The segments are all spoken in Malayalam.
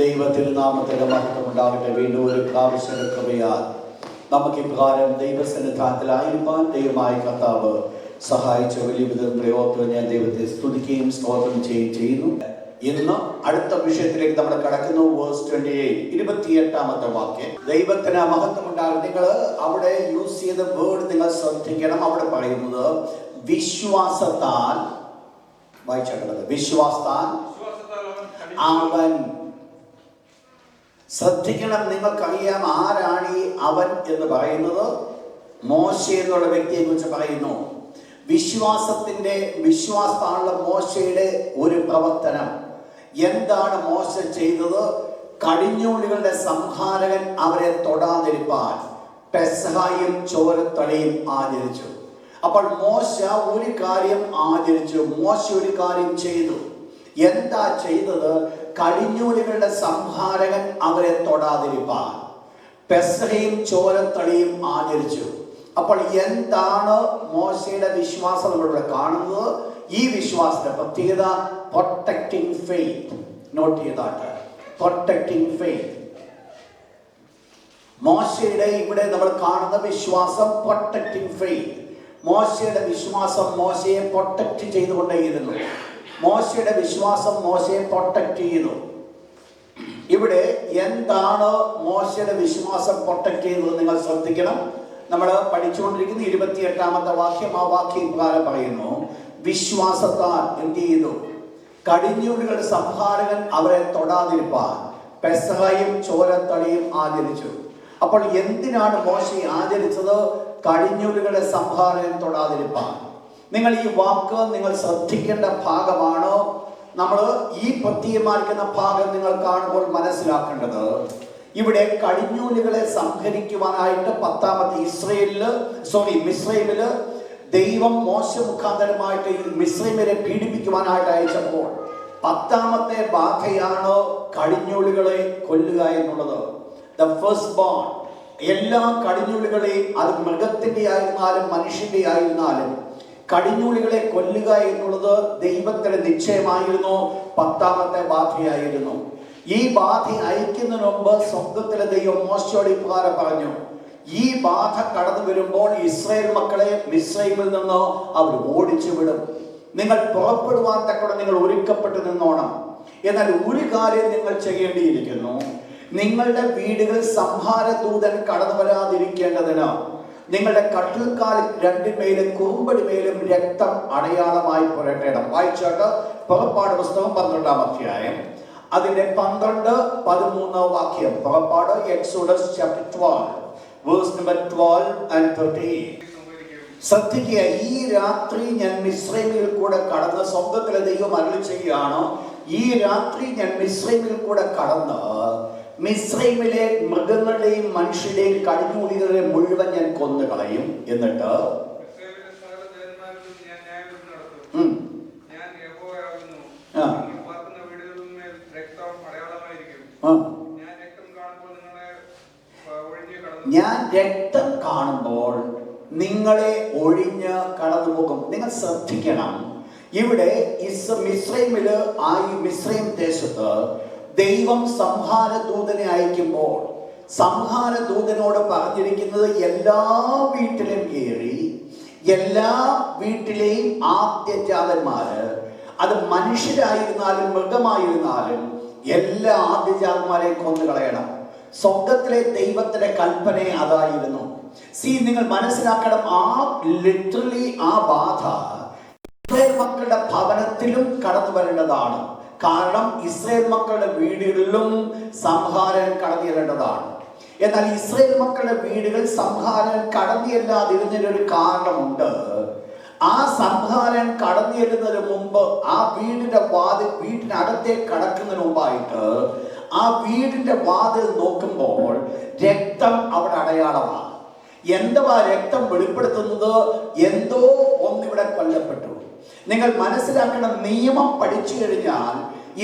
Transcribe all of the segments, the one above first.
ദൈവത്തിരുനാമത്തിന്റെ മഹത്വം ഉണ്ടാകട്ടെ. വീണ്ടും ഒരു പ്രാവശ്യം കൃപയാൽ നമുക്ക് ഇപ്രകാരം ദൈവസന്നിധാനത്തിലായിരിക്കാൻ ദൈവമായ കർത്താവ് സഹായിച്ച വലിയ വിധം പ്രയോഗത്തിൽ ഞാൻ ദൈവത്തെ സ്തുതിക്കുകയും സ്തോത്രം ചെയ്യുന്നു. ഇന്ന് അടുത്ത വിഷയത്തിലേക്ക് നമ്മൾ കടക്കുന്നു. വേഴ്സ് 28, 28ാമത്തെ വാക്യം. ദൈവത്തിന് മഹത്വം ഉണ്ടാകും. നിങ്ങൾ അവിടെ യൂസ് ചെയ്ത വേർഡ് നിങ്ങൾ ശ്രദ്ധിക്കണം. അവിടെ പറയുന്നത് വിശ്വാസത്താൽ, വായിച്ചേക്കുന്നത് വിശ്വാസത്താൽ അവൻ. ശ്രദ്ധിക്കണം, നിങ്ങൾക്കറിയാം ആരാണ് ഈ അവൻ എന്ന് പറയുന്നത്. മോശ എന്നുള്ള വ്യക്തിയെ കുറിച്ച് പറയുന്നു. വിശ്വാസത്താലുള്ള മോശയുടെ ഒരു പ്രവർത്തനം എന്താണ് മോശ ചെയ്തത്? കടിഞ്ഞൂലുകളുടെ സംഹാരകൻ അവരെ തൊടാതിരിപ്പാൻ പെസഹയും ചോരത്തളിയും ആചരിച്ചു. അപ്പോൾ മോശ ഒരു കാര്യം ആചരിച്ചു, മോശ ഒരു കാര്യം ചെയ്തു. എന്താ ചെയ്തത്? കടിഞ്ഞൂലുകളുടെ സംഹാരകൻ അവരെ തൊടാതിരിപ്പാൻ പെസഹയും ചോരത്തളിയും ആചരിച്ചു. അപ്പോൾ എന്താണ് മോശയുടെ വിശ്വാസം? നമ്മളിവിടെ കാണുന്നത് ഈ വിശ്വാസത്തെ പ്രത്യേകത പ്രൊട്ടക്റ്റിംഗ് ഫെയ്ത്ത്. നോട്ട് ചെയ്താട്ട്, പ്രൊട്ടക്റ്റിംഗ് ഫെയ്ത്ത്. മോശയുടെ ഇവിടെ നമ്മൾ കാണുന്ന വിശ്വാസം പ്രൊട്ടക്റ്റിംഗ് ഫെയ്ത്ത്. മോശയുടെ വിശ്വാസം മോശയെ പ്രൊട്ടക്റ്റ് ചെയ്തുകൊണ്ടേയിരുന്നു. മോശയുടെ വിശ്വാസം മോശയെ പ്രൊട്ടക്റ്റ് ചെയ്തു. ഇവിടെ എന്താണ് മോശയുടെ വിശ്വാസം പ്രൊട്ടക്റ്റ് ചെയ്തത് നിങ്ങൾ ശ്രദ്ധിക്കണം. നമ്മൾ പഠിച്ചുകൊണ്ടിരിക്കുന്ന 28ാമത്തെ വാക്യം. ആ വാക്യം പ്രകാരം പറയുന്നു, വിശ്വാസത്താൽ എന്ത് ചെയ്തു? കടിഞ്ഞൂലുകളുടെ സംഹാരകൻ അവരെ തൊടാതിരിപ്പാൻ പെസഹയും ചോരത്തളിയും ആചരിച്ചു. അപ്പോൾ എന്തിനാണ് മോശ ആചരിച്ചത്? കടിഞ്ഞൂലുകളുടെ സംഹാരകൻ തൊടാതിരിപ്പാൻ. നിങ്ങൾ ഈ വാക്ക് നിങ്ങൾ ശ്രദ്ധിക്കേണ്ട ഭാഗമാണ്. നമ്മൾ ഈ പ്രത്യയമായിരിക്കുന്ന ഭാഗം നിങ്ങൾ കാണുമ്പോൾ മനസ്സിലാക്കേണ്ടത്, ഇവിടെ കടിഞ്ഞൂലുകളെ സംഹരിക്കുവാനായിട്ട് മിസ്രൈമില് ദൈവം മോശ മുഖാന്തരമായിട്ട് മിസ്രൈമിനെ പീഡിപ്പിക്കുവാനായിട്ട് അയച്ചപ്പോൾ 10ാമത്തെ ബാധയാണ് കടിഞ്ഞൂലുകളെ കൊല്ലുക എന്നുള്ളത്. The first bone. എല്ലാ കടിഞ്ഞൂലുകളെയും, അത് മൃഗത്തിന്റെ ആയിരുന്നാലും മനുഷ്യന്റെ ആയിരുന്നാലും, കടിഞ്ഞൂലുകളെ കൊല്ലുക എന്നുള്ളത് ദൈവത്തിന് നിശ്ചയമായിരുന്നു. 10ാമത്തെ ബാധയായിരുന്നു. ഈ ബാധ അയക്കുന്നതിന് മുമ്പ് സ്വർഗ്ഗത്തിലെ ദൈവം മോശയോട് ഇപ്രകാരം പറഞ്ഞു, ഈ ബാധ കടന്നു വരുമ്പോൾ ഇസ്രായേൽ മക്കളെ മിസ്രൈമിൽ നിന്ന് അവർ ഓടിച്ചു വിടും. നിങ്ങൾ പുറപ്പെടുവാൻ തക്കോടെ നിങ്ങൾ ഒരുക്കപ്പെട്ട് നിന്നോണം. എന്നാൽ ഒരു കാര്യം നിങ്ങൾ ചെയ്യേണ്ടിയിരിക്കുന്നു. നിങ്ങളുടെ വീടുകളിൽ സംഹാരദൂതൻ കടന്നു വരാതിരിക്കേണ്ടതിന് നിങ്ങളുടെ കട്ടിൽക്കാലിൽ രണ്ടിന്മേലും കുറുമ്പടിമേലും രക്തം അടയാളമായി പുരട്ടണം. വായിച്ചോട്ട് പുറപ്പാട് പുസ്തകം 12ാം അധ്യായം അതിന്റെ 12, 13 വാക്യം. പുറപ്പാട്, Exodus chapter 12 verse number 12 and 13. ശ്രദ്ധിക്കുക, ഈ രാത്രി ഞാൻ മിസ്രൈമിൽ കൂടെ കടന്ന്, സ്വർഗ്ഗത്തിലെ ദൈവം അരുളി ചെയ്യുകയാണ്, ഈ രാത്രി ഞാൻ മിസ്രൈമിൽ കൂടെ കടന്ന് മിസ്രൈമിലെ മൃഗങ്ങളുടെയും മനുഷ്യരുടെയും കടിഞ്ഞൂലുകളെ മുഴുവൻ ഞാൻ കൊന്നു കളയും. എന്നിട്ട് ഞാൻ രക്തം കാണുമ്പോൾ നിങ്ങളെ ഒഴിഞ്ഞ് കടന്നു പോകും. നിങ്ങൾ ശ്രദ്ധിക്കണം, ഇവിടെ മിസ്രൈം ദേശത്ത് ദൈവം സംഹാരദൂതനെ അയക്കുമ്പോൾ സംഹാരദൂതനോട് പറഞ്ഞിരിക്കുന്നത്, എല്ലാ വീട്ടിലും കയറി എല്ലാ വീട്ടിലെയും ആദ്യജാതന്മാര്, അത് മനുഷ്യരായിരുന്നാലും മൃഗമായിരുന്നാലും, എല്ലാ ആദ്യജാതന്മാരെയും കൊന്നു കളയണം. സ്വർഗ്ഗത്തിലെ ദൈവത്തിന്റെ കൽപ്പന അതായിരുന്നു. നിങ്ങൾ മനസ്സിലാക്കണം, ലിറ്ററലി ആ ബാധ ഇസ്രായേൽ മക്കളുടെ ഭവനത്തിലും കടന്നു വരേണ്ടതാണ്. കാരണം ഇസ്രായേൽ മക്കളുടെ വീടുകളിലും സംഹാരൻ കടന്നു ചെല്ലേണ്ടതാണ്. എന്നാൽ ഇസ്രായേൽ മക്കളുടെ വീടുകൾ സംഹാരൻ കടന്നില്ലാതിരുന്നതിനൊരു കാരണമുണ്ട്. ആ സംഹാരൻ കടന്നു ചെല്ലുന്നതിന് മുമ്പ്, ആ വീടിനകത്തേക്ക് കടക്കുന്നതിന് മുമ്പായിട്ട് ആ വീടിന്റെ വാതിൽ നോക്കുമ്പോൾ രക്തം അവിടെ അടയാളമാണ്. എന്തുവാ രക്തം വെളിപ്പെടുത്തുന്നത്? എന്തോ ഒന്നിവിടെ കൊല്ലപ്പെട്ടു. നിങ്ങൾ മനസ്സിലാക്കണം, നിയമം പഠിച്ചു കഴിഞ്ഞാൽ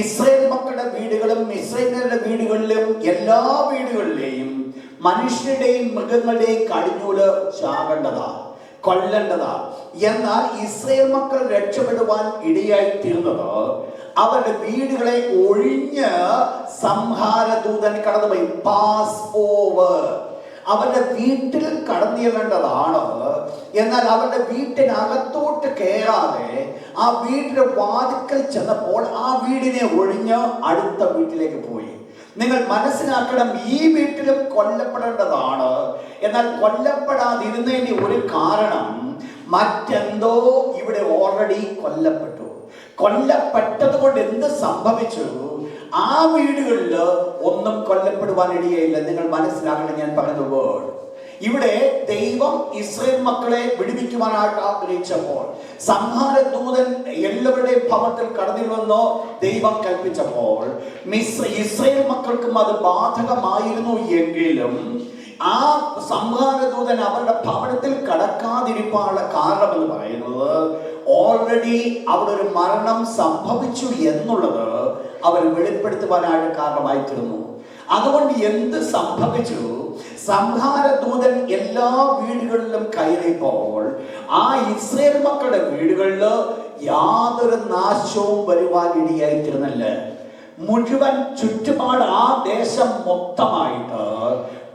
ഇസ്രായേൽ മക്കളുടെ വീടുകളും ഇസ്രായേലിന്റെ വീടുകളിലും എല്ലാ വീടുകളിലെയും മനുഷ്യരുടെയും മൃഗങ്ങളുടെയും കടിഞ്ഞൂല് ചാകേണ്ടതാണ്, കൊല്ലേണ്ടതാ. എന്നാൽ ഇസ്രായേൽ മക്കൾ രക്ഷപ്പെടുവാൻ ഇടയായി തീർന്നത് അവരുടെ വീടുകളെ ഒഴിഞ്ഞ് സംഹാരദൂതൻ കടന്നുപോയി. Pass over. അവരുടെ വീട്ടിൽ കടന്നു ചെല്ലേണ്ടതാണ്. എന്നാൽ അവരുടെ വീട്ടിനകത്തോട്ട് കയറാതെ ആ വീടിന്റെ വാതിക്കൽ ചെന്നപ്പോൾ ആ വീടിനെ ഒഴിഞ്ഞ് അടുത്ത വീട്ടിലേക്ക് പോയി. നിങ്ങൾ മനസ്സിലാക്കണം, ഈ വീട്ടിലും കൊല്ലപ്പെടേണ്ടതാണ്. എന്നാൽ കൊല്ലപ്പെടാതിരുന്നതിന് ഒരു കാരണം, മറ്റെന്തോ ഇവിടെ ഓൾറെഡി കൊല്ലപ്പെട്ടു. കൊല്ലപ്പെട്ടത് കൊണ്ട് എന്ത് സംഭവിച്ചു? ആ വീടുകളിൽ ഒന്നും കൊല്ലപ്പെടുവാൻ ഇടയില്ല. നിങ്ങൾ മനസ്സിലാക്കണം ഞാൻ പറയുന്ന വേർഡ്. ഇവിടെ ദൈവം ഇസ്രായേൽ മക്കളെ വിടുവിക്കുവാനായിട്ട് ആഗ്രഹിച്ചപ്പോൾ, സംഹാരദൂതൻ എല്ലാവരുടെയും ഭവനത്തിൽ കടന്നു വന്നോ ദൈവം കൽപ്പിച്ചപ്പോൾ, ഇസ്രായേൽ മക്കൾക്കും അത് ബാധകമായിരുന്നു. എങ്കിലും ആ സംഹാരദൂതൻ അവരുടെ ഭവനത്തിൽ കടക്കാതിരിക്കാനുള്ള കാരണം എന്ന് പറയുന്നത്, ഓൾറെഡി അവിടെ ഒരു മരണം സംഭവിച്ചു എന്നുള്ളത് അവർ വെളിപ്പെടുത്തുവാനായിട്ട് കാരണമായിത്തീർന്നു. അതുകൊണ്ട് എന്ത് സംഭവിച്ചു? സംഹാരദൂതൻ എല്ലാ വീടുകളിലും കയറിയപ്പോൾ ആ ഇസ്രായേൽ മക്കളുടെ വീടുകളിൽ യാതൊരു നാശവും വരുവാൻ ഇടയായിത്തീർന്നില്ല. മുഴുവൻ ചുറ്റുപാട് ആ ദേശം മൊത്തമായിട്ട്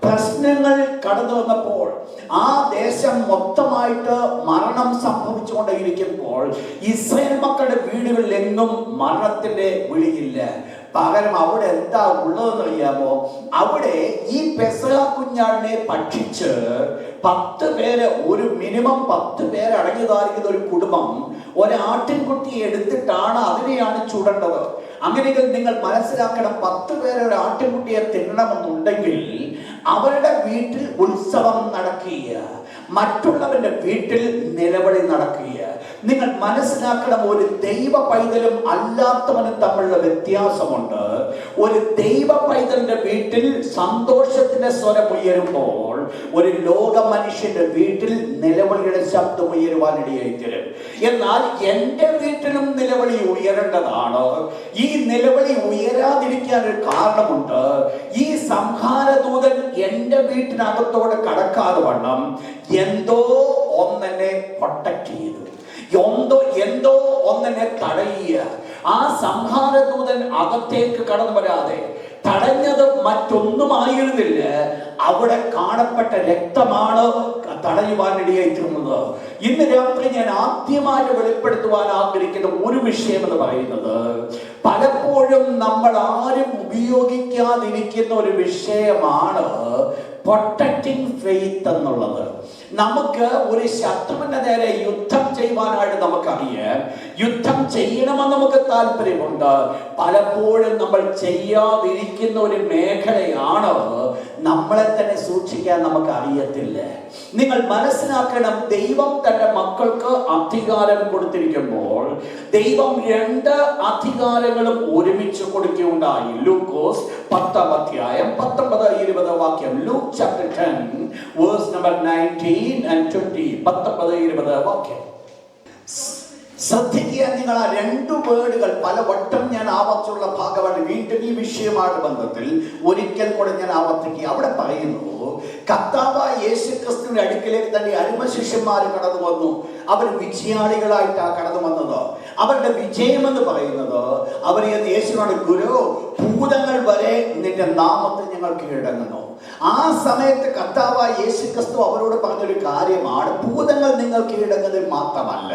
പ്രശ്നങ്ങൾ കടന്നു വന്നപ്പോൾ, ആ ദേശം മൊത്തമായിട്ട് മരണം സംഭവിച്ചുകൊണ്ടേയിരിക്കുമ്പോൾ ഇസ്രായേൽ മക്കളുടെ വീടുകളിൽ എങ്ങും മരണത്തിന്റെ വിളിയില്ല. പകരം അവിടെ എന്താ ഉള്ളതെന്ന് അറിയാമോ? അവിടെ ഈ പെസഹ കുഞ്ഞാടിനെ ഭക്ഷിച്ച് 10 പേര്, ഒരു മിനിമം 10 പേര് അടങ്ങിയതായിരിക്കുന്ന ഒരു കുടുംബം ഒരാട്ടിൻകുട്ടിയെ എടുത്തിട്ടാണ് അതിനെയാണ് ചുടേണ്ടത്. അങ്ങനെയെങ്കിൽ നിങ്ങൾ മനസ്സിലാക്കണം, 10 പേര് ഒരു ആട്ടിൻകുട്ടിയെ തിന്നണമെന്നുണ്ടെങ്കിൽ അവരുടെ വീട്ടിൽ ഉത്സവം നടക്കുക, മറ്റുള്ളവരുടെ വീട്ടിൽ നിലവിളി നടക്കുക. നിങ്ങൾ മനസ്സിലാക്കണം, ഒരു ദൈവ പൈതലും അല്ലാത്തവനും തമ്മിലുള്ള വ്യത്യാസമുണ്ട്. ഒരു ദൈവ പൈതലിന്റെ വീട്ടിൽ സന്തോഷത്തിന്റെ സ്വരം ഉയരുമ്പോൾ ഒരു ലോക മനുഷ്യന്റെ വീട്ടിൽ നിലവിളിയുടെ ശബ്ദം ഉയരുവാനിടയായി തീരും. എന്നാൽ എൻ്റെ വീട്ടിലും നിലവിളി ഉയരേണ്ടതാണ്. ഈ നിലവിളി ഉയരാതിരിക്കാൻ ഒരു കാരണമുണ്ട്. ഈ സംഹാരദൂതൻ എൻ്റെ വീട്ടിനകത്തോട് കടക്കാതെ വണ്ണം എന്തോ ഒന്നെന്നെ പ്രൊട്ടക്ട് ചെയ്തു, എന്തോ ഒന്നെന്നെ തടയുക. ആ സംഹാരദൂതൻ അകത്തേക്ക് കടന്നു വരാതെ തടഞ്ഞത് മറ്റൊന്നുമായിരുന്നില്ല, അവിടെ കാണപ്പെട്ട രക്തമാണ് തടയുവാനിടയായിത്തീർന്നത്. ഇന്ന് രാത്രി ഞാൻ ആദ്യമായിട്ട് വെളിപ്പെടുത്തുവാൻ ആഗ്രഹിക്കുന്ന ഒരു വിഷയം എന്ന് പറയുന്നത്, പലപ്പോഴും നമ്മൾ ആരും ഉപയോഗിക്കാതിരിക്കുന്ന ഒരു വിഷയമാണ് പ്രൊട്ടക്റ്റിംഗ് ഫെയ്ത്ത് എന്നുള്ളത്. നമുക്ക് ഒരു ശത്രുവിന്റെ നേരെ യുദ്ധം ചെയ്യുവാനായിട്ട് നമുക്കറിയാം, യുദ്ധം ചെയ്യണമെന്ന് നമുക്ക് താല്പര്യമുണ്ട്. പലപ്പോഴും നമ്മൾ ചെയ്യാതിരിക്കുന്ന ഒരു മേഖലയാണ് നമ്മളെ തന്നെ സൂക്ഷിക്കാൻ നമുക്ക് അറിയത്തില്ല. നിങ്ങൾ മനസ്സിലാക്കണം, ദൈവം തന്റെ മക്കൾക്ക് അധികാരം കൊടുത്തിരിക്കുമ്പോൾ ദൈവം 2 അധികാരങ്ങളും ഒരുമിച്ച് കൊടുക്കുകയുണ്ടായി. ലൂക്കോസ് 10-ാം അധ്യായം 19-20 വാക്യം. Luke chapter 10 verse number 19 and 20. 19-20 വാക്യം ശ്രദ്ധിക്കുക. നിങ്ങൾ ആ 2 വേർഡുകൾ പലവട്ടം ഞാൻ ആവർത്തിച്ചുള്ള ഭാഗമാണ്. വീണ്ടും ഈ വിഷയമായിട്ട് ബന്ധത്തിൽ ഒരിക്കൽ കൂടെ ഞാൻ ആവർത്തിക്കുക. അവിടെ പറയുന്നു, കർത്താവായ യേശുക്രിസ്തുവിന്റെ അടുക്കിലേക്ക് തന്നെ അരുമ ശിഷ്യന്മാർ കടന്നു വന്നു. അവർ വിജയാളികളായിട്ടാണ് കടന്നു വന്നത്. അവരുടെ വിജയം എന്ന് പറയുന്നത്, അവർ യേശുവിനോട്, ഗുരു, ഭൂതങ്ങൾ വരെ നിന്റെ നാമത്തിൽ ഞങ്ങൾ കീഴടങ്ങുന്നു. ആ സമയത്ത് കർത്താവായ യേശുക്രിസ്തു അവരോട് പറഞ്ഞൊരു കാര്യമാണ്, ഭൂതങ്ങൾ നിങ്ങൾ കീഴടങ്ങുന്നത് മാത്രമല്ല,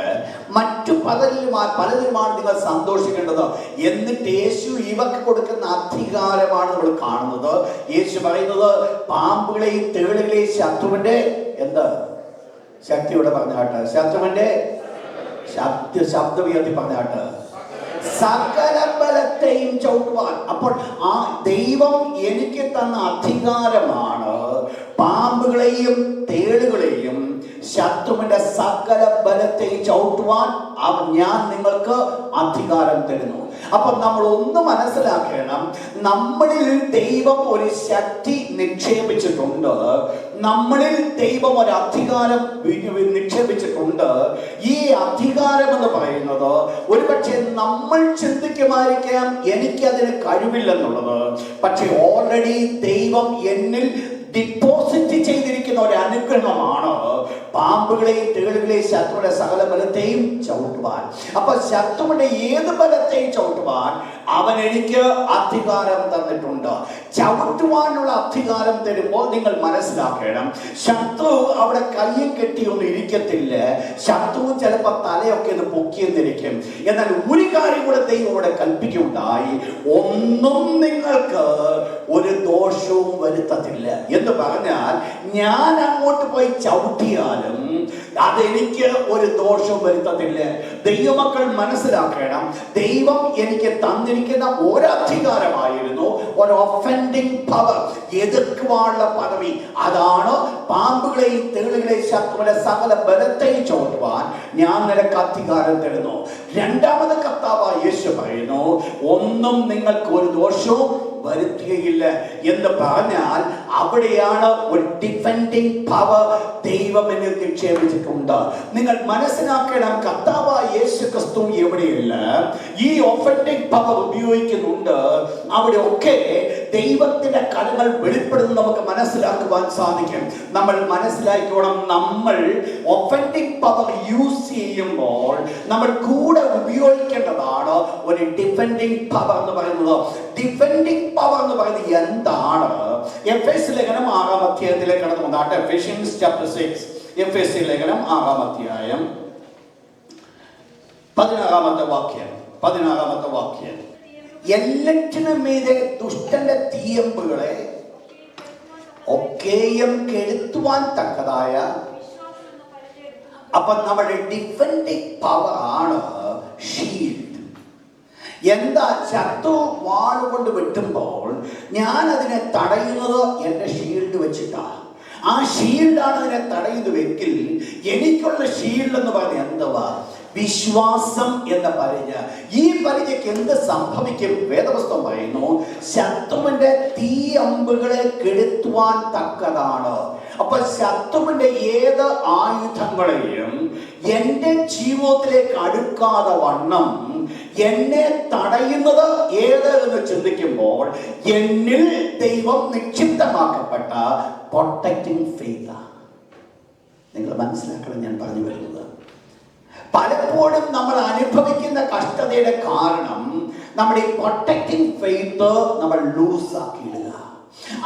മറ്റു പലതിലുമാണ് നിങ്ങൾ സന്തോഷിക്കേണ്ടത്. എന്നിട്ട് യേശു ഇവർക്ക് കൊടുക്കുന്ന അധികാരമാണ് നമ്മൾ കാണുന്നത്. യേശു പറയുന്നത്, പാമ്പുകളെയും തേളുകളെയും ശത്രുവിന്റെ എന്താ ശക്തിയോടെ പറഞ്ഞാട്ട്, ശത്രുവിന്റെ ശബ്ദം ഉയർത്തി പറഞ്ഞാട്ട്, സകല ബലത്തെയും ചവിട്ടുവാൻ. അപ്പോൾ ആ ദൈവം എനിക്ക് തന്ന അധികാരമാണ് പാമ്പുകളെയും തേളുകളെയും ശത്രുവിന്റെ സകല ബലത്തെയും ചവിട്ടുവാൻ ഞാൻ നിങ്ങൾക്ക് അധികാരം തരുന്നു. അപ്പൊ നമ്മൾ ഒന്ന് മനസ്സിലാക്കണം, നമ്മളിൽ ദൈവം ഒരു ശക്തി നിക്ഷേപിച്ചിട്ടുണ്ട്, നമ്മളിൽ ദൈവം ഒരു അധികാരം നിക്ഷേപിച്ചിട്ടുണ്ട്. ഈ അധികാരം എന്ന് പറയുന്നത് ഒരുപക്ഷെ നമ്മൾ ചിന്തിക്കുമായിരിക്കാം എനിക്കതിന് കഴിവില്ലെന്നുള്ളത്. പക്ഷെ ഓൾറെഡി ദൈവം എന്നിൽ ഡിപ്പോസിറ്റ് ചെയ്തിരിക്കുന്ന ഒരു അനുഗ്രഹമാണ് പാമ്പുകളെയും തേളുകളെയും ശത്രുവിന്റെ സകല ബലത്തെയും ചവിട്ടുവാൻ. അപ്പൊ ശത്രുവിന്റെ ഏത് ബലത്തെയും ചവിട്ടുവാൻ അവൻ എനിക്ക് അധികാരം തന്നിട്ടുണ്ട്. ചവിട്ടുവാനുള്ള അധികാരം തരുമ്പോൾ നിങ്ങൾ മനസ്സിലാക്കണം, ശത്രു അവിടെ കയ്യും കെട്ടിയൊന്നും ഇരിക്കത്തില്ല. ശത്രു ചിലപ്പോൾ തലയൊക്കെ ഒന്ന് പൊക്കിയെന്നിരിക്കും. എന്നാൽ ഒരു കാര്യം കൂടെ ദൈവം അവിടെ കൽപ്പിക്കുകയുണ്ടായി, ഒന്നും നിങ്ങൾക്ക് ഒരു ദോഷവും വരുത്തത്തില്ല എന്ന് പറഞ്ഞാൽ ഞാൻ അങ്ങോട്ട് പോയി ചവിട്ടിയാലും അതെനിക്ക് ഒരു ദോഷവും വരുത്തത്തില്ല. ദൈവമക്കൾ മനസ്സിലാക്കണം, ദൈവം എനിക്ക് തന്നിരിക്കുന്ന ഒരധികാരമായിരുന്നു, ഒരു ഒഫൻഡിങ് പവർ, എതിർക്കുവാനുള്ള പദവി. അതാണ് പാമ്പുകളെയും തേളുകളെയും ശത്രുവിന്റെ സകല ബലത്തെയും ചവിട്ടുവാൻ ഞാൻ നിനക്ക് അധികാരം തരുന്നു. രണ്ടാമത് കർത്താവായ യേശു പറയുന്നു, ഒന്നും നിങ്ങൾക്ക് ഒരു ദോഷവും വരുത്തുകയില്ല എന്ന് പറഞ്ഞാൽ അവിടെയാണ് ഒരു ഡിഫെൻഡിങ് പവർ ദൈവം എന്നിൽ നിക്ഷേപിച്ചിട്ടുണ്ട്. നിങ്ങൾ മനസ്സിലാക്കണം, കർത്താവായ യേശു ക്രിസ്തു എവിടെയല്ല ഈ ഒഫൻഡിങ് പവർ ഉപയോഗിക്കുന്നുണ്ട്, അവിടെ ഒക്കെ ദൈവത്തിന്റെ കരങ്ങൾ വെളിപ്പെടുന്നത് നമുക്ക് മനസ്സിലാക്കുവാൻ സാധിക്കും. നമ്മൾ മനസ്സിലാക്കണം, നമ്മൾ ഒഫൻഡിങ് പവർ യൂസ് ചെയ്യുമ്പോൾ നമ്മൾ കൂടെ ഉപയോഗിക്കേണ്ടതാണ് ഒരു ഡിഫെൻഡിങ് പവർ എന്ന് പറയുന്നത്. ഡിഫെൻഡിങ് പവർ എന്ന് പറയുന്നത് എന്താണ്? എഫേസ്യ ലേഖനം 6-ാം അധ്യായത്തിലേക്ക് കടന്നു വന്നാട്ടെ. എഫേഷ്യൻസ് ചാപ്റ്റർ 6, എഫേസ്യ ലേഖനം 6-ാം അധ്യായം 16-ാമത്തെ വാക്യം. എല്ലാറ്റിനും മീതെ ദുഷ്ടന്റെ തീയമ്പുകളെ ഒക്കെയും കെടുത്തുവാൻ തക്കതായ, അപ്പൊ നമ്മുടെ ഡിഫെൻഡിങ് പവർ ആണ് ഷീൽഡ്. എന്താ? ശത്രു വാളുകൊണ്ട് വെട്ടുമ്പോൾ ഞാൻ അതിനെ തടയുന്നത് എൻ്റെ ഷീൽഡ് വെച്ചിട്ടാണ്. ആ ഷീൽഡാണ് അതിനെ തടയുന്നതെങ്കിൽ എനിക്കുള്ള ഷീൽഡ് എന്ന് പറഞ്ഞ എന്തുവാ? വിശ്വാസം എന്ന പരിച. ഈ പരിചയ്ക്ക് എന്ത് സംഭവിക്കും? വേദപുസ്തകം പറയുന്നു, ശത്രുവിന്റെ തീ അമ്പുകളെ കെടുത്തുവാൻ തക്കതാണ്. അപ്പൊ ശത്രുവിന്റെ ഏത് ആയുധങ്ങളെയും എന്റെ ജീവിതത്തിലേക്ക് അടുക്കാതെ വണ്ണം എന്നെ തടയുന്നത് ഏത് എന്ന് ചിന്തിക്കുമ്പോൾ എന്നിൽ ദൈവം നിക്ഷിപ്തമാക്കപ്പെട്ട പ്രൊട്ടക്റ്റിംഗ് ഫെയ്ത്ത്. നിങ്ങൾ മനസ്സിലാക്കണം ഞാൻ പറഞ്ഞു വരുന്നത്. പലപ്പോഴും നമ്മൾ അനുഭവിക്കുന്ന കഷ്ടതയുടെ കാരണം നമ്മുടെ ഈ പ്രൊട്ടക്റ്റിംഗ് ഫെയ്ത്ത് നമ്മൾ ലൂസാക്കിയിടുക.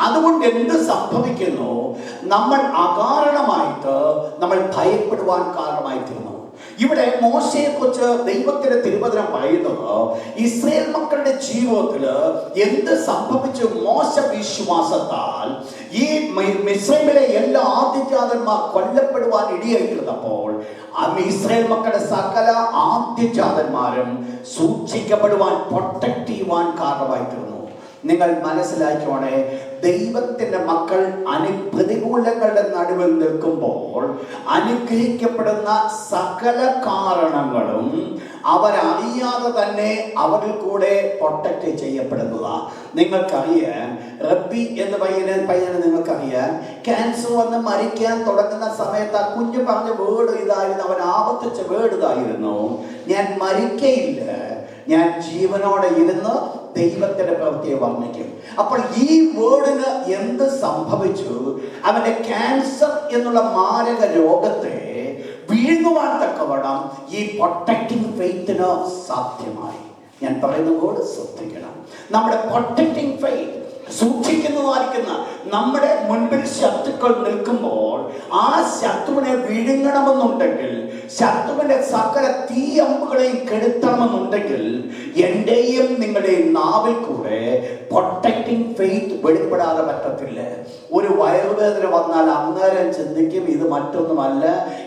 അതുകൊണ്ട് എന്ത് സംഭവിക്കുന്നു? നമ്മൾ അകാരണമായിട്ട് നമ്മൾ ഭയപ്പെടുവാൻ കാരണമായി തീർന്നു. ഇവിടെ മോശയെ കുറിച്ച് ദൈവത്തിന്റെ തിരുവചനം പറയുന്നത്, ഇസ്രായേൽ മക്കളുടെ ജീവിതത്തിൽ എന്ത് സംഭവിച്ചു? മോശ വിശ്വാസത്താൽ ഈ മിസ്രൈമിലെ എല്ലാ ആദ്യജാതന്മാർ കൊല്ലപ്പെടുവാൻ ഇടയായിരുന്നപ്പോൾ ഇസ്രായേൽ മക്കളുടെ സകല ആദ്യജാതന്മാരും സൂക്ഷിക്കപ്പെടുവാൻ, പ്രൊട്ടക്ട് ചെയ്യുവാൻ കാരണമായി തീർന്നു. നിങ്ങൾ മനസ്സിലാക്കിയോണേ, ദൈവത്തിന്റെ മക്കൾ പ്രതികൂലങ്ങളുടെ നടുവിൽ നിൽക്കുമ്പോൾ അനുഗ്രഹിക്കപ്പെടുന്ന സകല കാരണങ്ങളും അവരറിയാതെ തന്നെ അവരിൽ കൂടെ പ്രൊട്ടക്ട് ചെയ്യപ്പെടുന്നതാണ്. നിങ്ങൾക്കറിയാൻ, റബ്ബി എന്ന പയ്യനെ നിങ്ങൾക്കറിയാൻ, ക്യാൻസർ വന്ന് മരിക്കാൻ തുടങ്ങുന്ന സമയത്ത് ആ കുഞ്ഞു പറഞ്ഞ വേർഡ് ഇതായിരുന്നു, അവൻ ആവർത്തിച്ച വേർഡ് ഇതായിരുന്നു, ഞാൻ മരിക്കയില്ല, ഞാൻ ജീവനോടെ ഇരുന്ന് ദൈവത്തിന്റെ പ്രവൃത്തിയെ വർണ്ണിക്കും. അപ്പോൾ ഈ വേർഡിന് എന്ത് സംഭവിച്ചു? അവന്റെ ക്യാൻസർ എന്നുള്ള മാരക രോഗത്തെ വീഴുവാൻ തക്കവണ്ണം ഈ പ്രൊട്ടക്റ്റിംഗ് ഫെയ്ത്തിന് സാധ്യമായി. ഞാൻ പറയുന്ന വേർഡ് ശ്രദ്ധിക്കണം. നമ്മുടെ പ്രൊട്ടക്റ്റിംഗ് ഫെയ്ത്ത് സൂക്ഷിക്കുന്നതായിരിക്കുന്ന നമ്മുടെ മുൻപിൽ ശത്രുക്കൾ നിൽക്കുമ്പോൾ ആ ശത്രുവിനെ വിഴുങ്ങണമെന്നുണ്ടെങ്കിൽ, ശത്രുവിന്റെ സകല തീ അമ്പുകളെയും കെടുത്തണമെന്നുണ്ടെങ്കിൽ എന്റെയും നിങ്ങളുടെയും നാവിൽ കൂടെ പ്രൊട്ടക്റ്റിംഗ് ഫെയ്ത്ത് വെളിപ്പെടാതെ പറ്റത്തില്ല. ഒരു വയറുവേദന വന്നാൽ അന്നേരം ചിന്തിക്കും ഇത് മറ്റൊന്നുമല്ല,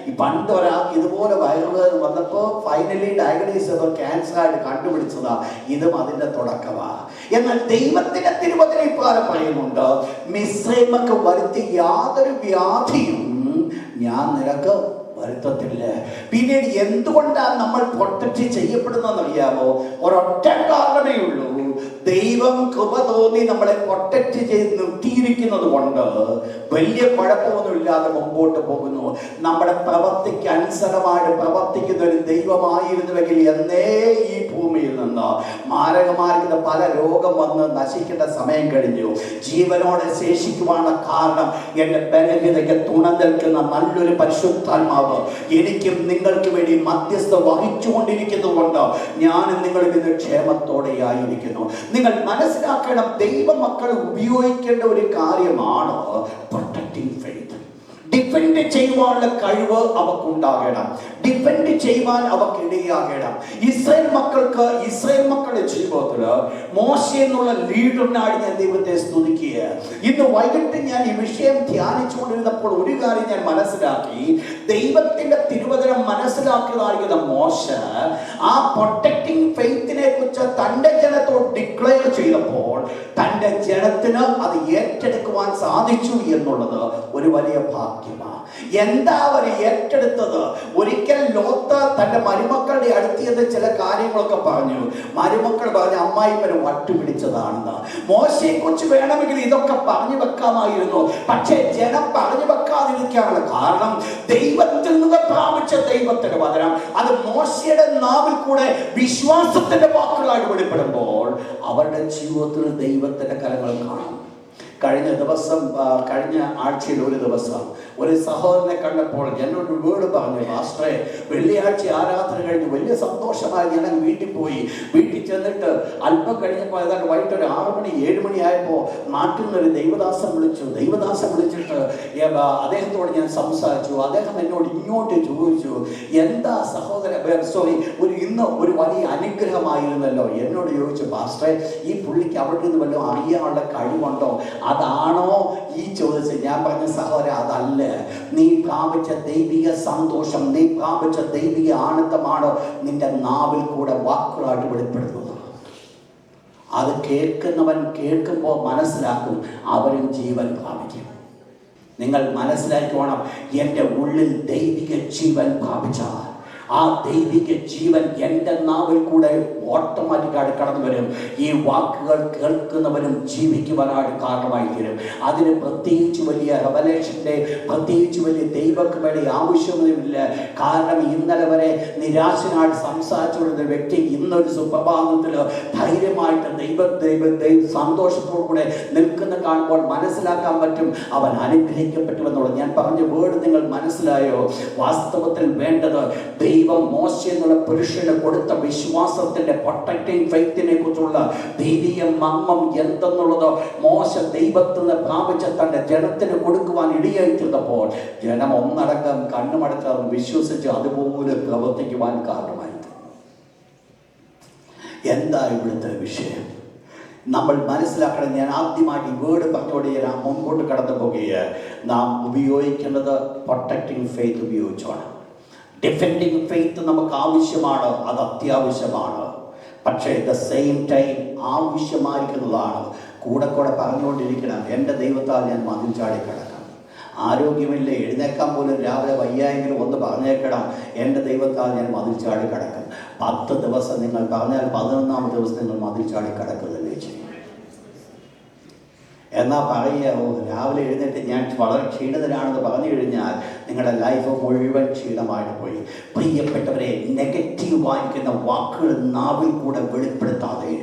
ഈ പണ്ടൊരാൾക്ക് ഇതുപോലെ വയറുവേദന വന്നപ്പോൾ ഫൈനലി ഡയഗ്നോസ് ചെയ്ത ക്യാൻസർ ആയിട്ട് കണ്ടുപിടിച്ചതാ, ഇതും അതിന്റെ തുടക്കമാണ്. എന്നാൽ ദൈവത്തിന്റെ തിരുവചനം ഇപ്രകാരം പറയുന്നുണ്ട്, മിസ്രൈമക്ക് വരുത്തിയ യാതൊരു വ്യാധിയും ഞാൻ നിനക്ക് വരുത്തത്തില്ല. പിന്നീട് എന്തുകൊണ്ടാണ് നമ്മൾ പ്രൊട്ടക്ട് ചെയ്യപ്പെടുന്നതെന്ന് അറിയാമോ? ഒരൊറ്റ കാരണമേ ഉള്ളൂ, ദൈവം കൃപ തോന്നി നമ്മളെ പ്രൊട്ടക്ട് ചെയ്ത് നിർത്തിയിരിക്കുന്നത് കൊണ്ട് വലിയ കുഴപ്പമൊന്നുമില്ലാതെ മുമ്പോട്ട് പോകുന്നു. നമ്മുടെ പ്രവൃത്തിക്ക് അനുസരണമായിട്ട് പ്രവർത്തിക്കുന്ന ഒരു ദൈവമായിരുന്നുവെങ്കിൽ എന്നേ ഈ ഭൂമിയിൽ നിന്ന് മാരകമാർക്കുന്ന പല രോഗം വന്ന് നശിക്കേണ്ട സമയം കഴിഞ്ഞു. ജീവനോടെ ശേഷിക്കുവാനുള്ള കാരണം എൻ്റെ ബലഹീനതയ്ക്ക് തുണ നിൽക്കുന്ന നല്ലൊരു പരിശുദ്ധാത്മാവ് എനിക്കും നിങ്ങൾക്ക് വേണ്ടി മധ്യസ്ഥ വഹിച്ചുകൊണ്ടിരിക്കുന്നത് കൊണ്ട് ഞാനും നിങ്ങളിൽ നിന്ന് ക്ഷേമത്തോടെ ആയിരിക്കുന്നു. നിങ്ങൾ മനസ്സിലാക്കണം, ദൈവമക്കൾ ഉപയോഗിക്കേണ്ട ഒരു കാര്യമാണ് പ്രൊട്ടക്റ്റിംഗ് ഫെയ്ത്ത്. ഡിഫെൻഡ് ചെയ്യുവാനുള്ള കഴിവ് അവർക്കുണ്ടാകണം. ഡിഫെൻഡ് ചെയ്യുവാൻ അവർക്കിടയാകണം. ഇസ്രായേൽ മക്കളുടെ ജീവിതത്തിൽ മോശ എന്നുള്ള ലീഡറിനായി ഞാൻ ദൈവത്തെ സ്തുതിക്കുക. ഇന്ന് വൈകിട്ട് ഞാൻ ഈ വിഷയം ധ്യാനിച്ചുകൊണ്ടിരുന്നപ്പോൾ ഒരു കാര്യം ഞാൻ മനസ്സിലാക്കി. ദൈവത്തിന്റെ തിരുവചനം മനസ്സിലാക്കിയതായിരിക്കുന്ന മോശ ആ പ്രൊട്ടക്റ്റിംഗ് ഫെയ്ത്തിനെ കുറിച്ച് തന്റെ ജനത്തോട് ഡിക്ലെയർ ചെയ്തപ്പോൾ തന്റെ ജനത്തിന് അത് ഏറ്റെടുക്കുവാൻ സാധിച്ചു എന്നുള്ളത് ഒരു വലിയ ഭാഗ്യമാണ്. എന്താ അവർ ഏറ്റെടുത്തത്? ഒരിക്കൽ ലോത്ത് തന്റെ മരുമക്കളുടെ അടുത്തിയെന്ന് ചില കാര്യങ്ങളൊക്കെ പറഞ്ഞു. മരുമക്കൾ പറഞ്ഞ അമ്മായിപ്പനെ വട്ടുപിടിച്ചതാണെന്ന്. മോശയെ കുറിച്ച് വേണമെങ്കിൽ ഇതൊക്കെ പറഞ്ഞു വെക്കാമായിരുന്നു. പക്ഷേ ജനം പറഞ്ഞു വെക്കാതിരിക്കാനുള്ള കാരണം ദൈവത്തിൽ നിന്ന് പ്രാപിച്ച ദൈവത്തിന്റെ വചനം അത് മോശയുടെ നാവിൽ കൂടെ വിശ്വാസത്തിന്റെ വാക്കുകളായിട്ട് വെളിപ്പെടുമ്പോൾ അവരുടെ ജീവിതത്തിൽ ദൈവത്തിന്റെ കരങ്ങൾ കാണും. കഴിഞ്ഞ ആഴ്ചയിൽ ഒരു ദിവസം ഒരു സഹോദരനെ കണ്ടപ്പോൾ എന്നോട് വീട് പറഞ്ഞു, പാസ്റ്ററെ വെള്ളിയാഴ്ച ആരാധന കഴിഞ്ഞ് വലിയ സന്തോഷമായി ഞാൻ വീട്ടിൽ പോയി. വീട്ടിൽ ചെന്നിട്ട് അല്പം കഴിഞ്ഞപ്പോൾ ഏതാണ്ട് വൈകിട്ട് ഒരു 6 മണി 7 മണി ആയപ്പോൾ നാട്ടിൽ നിന്നൊരു ദൈവദാസൻ വിളിച്ചിട്ട് അദ്ദേഹത്തോട് ഞാൻ സംസാരിച്ചു. അദ്ദേഹം എന്നോട് ഇങ്ങോട്ട് ചോദിച്ചു, എന്താ സഹോദരൻ ഇന്ന് ഒരു വലിയ അനുഗ്രഹമായിരുന്നല്ലോ. എന്നോട് ചോദിച്ചു, പാസ്റ്ററെ ഈ പുള്ളിക്ക് അവിടെ നിന്ന് വല്ലതും അറിയാനുള്ള കഴിവുണ്ടോ? അതാണോ ഈ ചോദിച്ചത്? ഞാൻ പറഞ്ഞ സഹോദരൻ, അതല്ല. നീ പ്രാപിച്ച ദൈവിക സന്തോഷം, നീ പ്രാപിച്ച ദൈവിക ആനന്ദമാണ് നിന്റെ നാവിൽ കൂടെ വാക്കുകളായിട്ട് വെളിപ്പെടുത്തുന്നത്. അത് കേൾക്കുന്നവൻ കേൾക്കുമ്പോൾ മനസ്സിലാക്കും, അവരും ജീവൻ പ്രാപിക്കും. നിങ്ങൾ മനസ്സിലാക്കണം, എൻ്റെ ഉള്ളിൽ ദൈവിക ജീവൻ പ്രാപിച്ചാൽ ആ ദൈവിക ജീവൻ എൻ്റെ നാവിൽ കൂടെ ഓട്ടോമാറ്റിക്കായിട്ട് കടന്നു വരും. ഈ വാക്കുകൾ കേൾക്കുന്നവരും ജീവിക്കുവാനായിട്ട് കാരണമായി തീരും. അതിന് പ്രത്യേകിച്ച് വലിയ റെവലേഷൻ്റെ പ്രത്യേകിച്ച് വലിയ ദൈവകൃപയുടെ ആവശ്യമൊന്നുമില്ല. കാരണം ഇന്നലെ വരെ നിരാശനായിട്ട് സംസാരിച്ചുകൊണ്ടിരുന്ന വ്യക്തി ഇന്നൊരു സുപ്രഭാതത്തിൽ ധൈര്യമായിട്ട് ദൈവ സന്തോഷത്തോടു കൂടെ നിൽക്കുന്ന കാണുമ്പോൾ മനസ്സിലാക്കാൻ പറ്റും അവൻ അനുഗ്രഹിക്കപ്പെട്ടുവെന്നുള്ളത്. ഞാൻ പറഞ്ഞ വേർഡ് നിങ്ങൾ മനസ്സിലായോ? വാസ്തവത്തിൽ വേണ്ടത് ദൈവം മോശ എന്നുള്ള പുരുഷന് കൊടുത്ത വിശ്വാസത്തിന്റെ പ്രൊട്ടക്റ്റിംഗ് ഫെയ്ത്തിനെ കുറിച്ചുള്ള ദൈവിക മർമ്മം എന്തെന്നുള്ളത് മോശ ദൈവത്തിൽ നിന്ന് പ്രാപിച്ച തന്റെ ജനത്തിന് കൊടുക്കുവാൻ ഇടയായിത്തീർന്നപ്പോൾ ജനം ഒന്നടങ്കം കണ്ണുമടച്ച് വിശ്വസിച്ച് അതുപോലെ പ്രവർത്തിക്കുവാൻ കാരണമായി. എന്താ ഇവിടുത്തെ വിഷയം? നമ്മൾ മനസ്സിലാക്കണം. ഞാൻ ആദ്യമായിട്ട് ഈ വേർഡ് പറഞ്ഞോടെ ഞാൻ മുൻപോട്ട് കടന്നു പോകുകയാണ്. നാം ഉപയോഗിക്കുന്നത് പ്രൊട്ടക്റ്റിംഗ് ഫെയ്ത്ത് ഉപയോഗിച്ചാണ്. ഡിഫെൻഡിങ് ഫെയ്ത്ത് നമുക്ക് ആവശ്യമാണ്, അത് അത്യാവശ്യമാണ്. പക്ഷേ ദ സെയിം ടൈം ആവശ്യമായിരിക്കുന്നതാണ് കൂടെ പറഞ്ഞുകൊണ്ടിരിക്കണം, എൻ്റെ ദൈവത്താൽ ഞാൻ മതിൽ ചാടി കിടക്കാം. ആരോഗ്യമില്ല, എഴുന്നേക്കാൻ പോലും രാവിലെ വയ്യായെങ്കിലും ഒന്ന് പറഞ്ഞേക്കണം, എൻ്റെ ദൈവത്താൽ ഞാൻ മതിൽ ചാടി കിടക്കും. 10 ദിവസം നിങ്ങൾ പറഞ്ഞാൽ 11ാമത്തെ ദിവസം നിങ്ങൾ മതിൽ ചാടി കിടക്കുന്നതല്ലേ ചെയ്യും. എന്നാൽ പറയുക രാവിലെ എഴുന്നേറ്റ് ഞാൻ വളരെ ക്ഷീണിതനാണെന്ന് പറഞ്ഞു കഴിഞ്ഞാൽ നിങ്ങളുടെ ലൈഫ് മുഴുവൻ ക്ഷീണമായിട്ട് പോയി. പ്രിയപ്പെട്ടവരെ, നെഗറ്റീവായിരിക്കുന്ന വാക്കുകൾ നാവിൽ കൂടെ വെളിപ്പെടുത്താതെ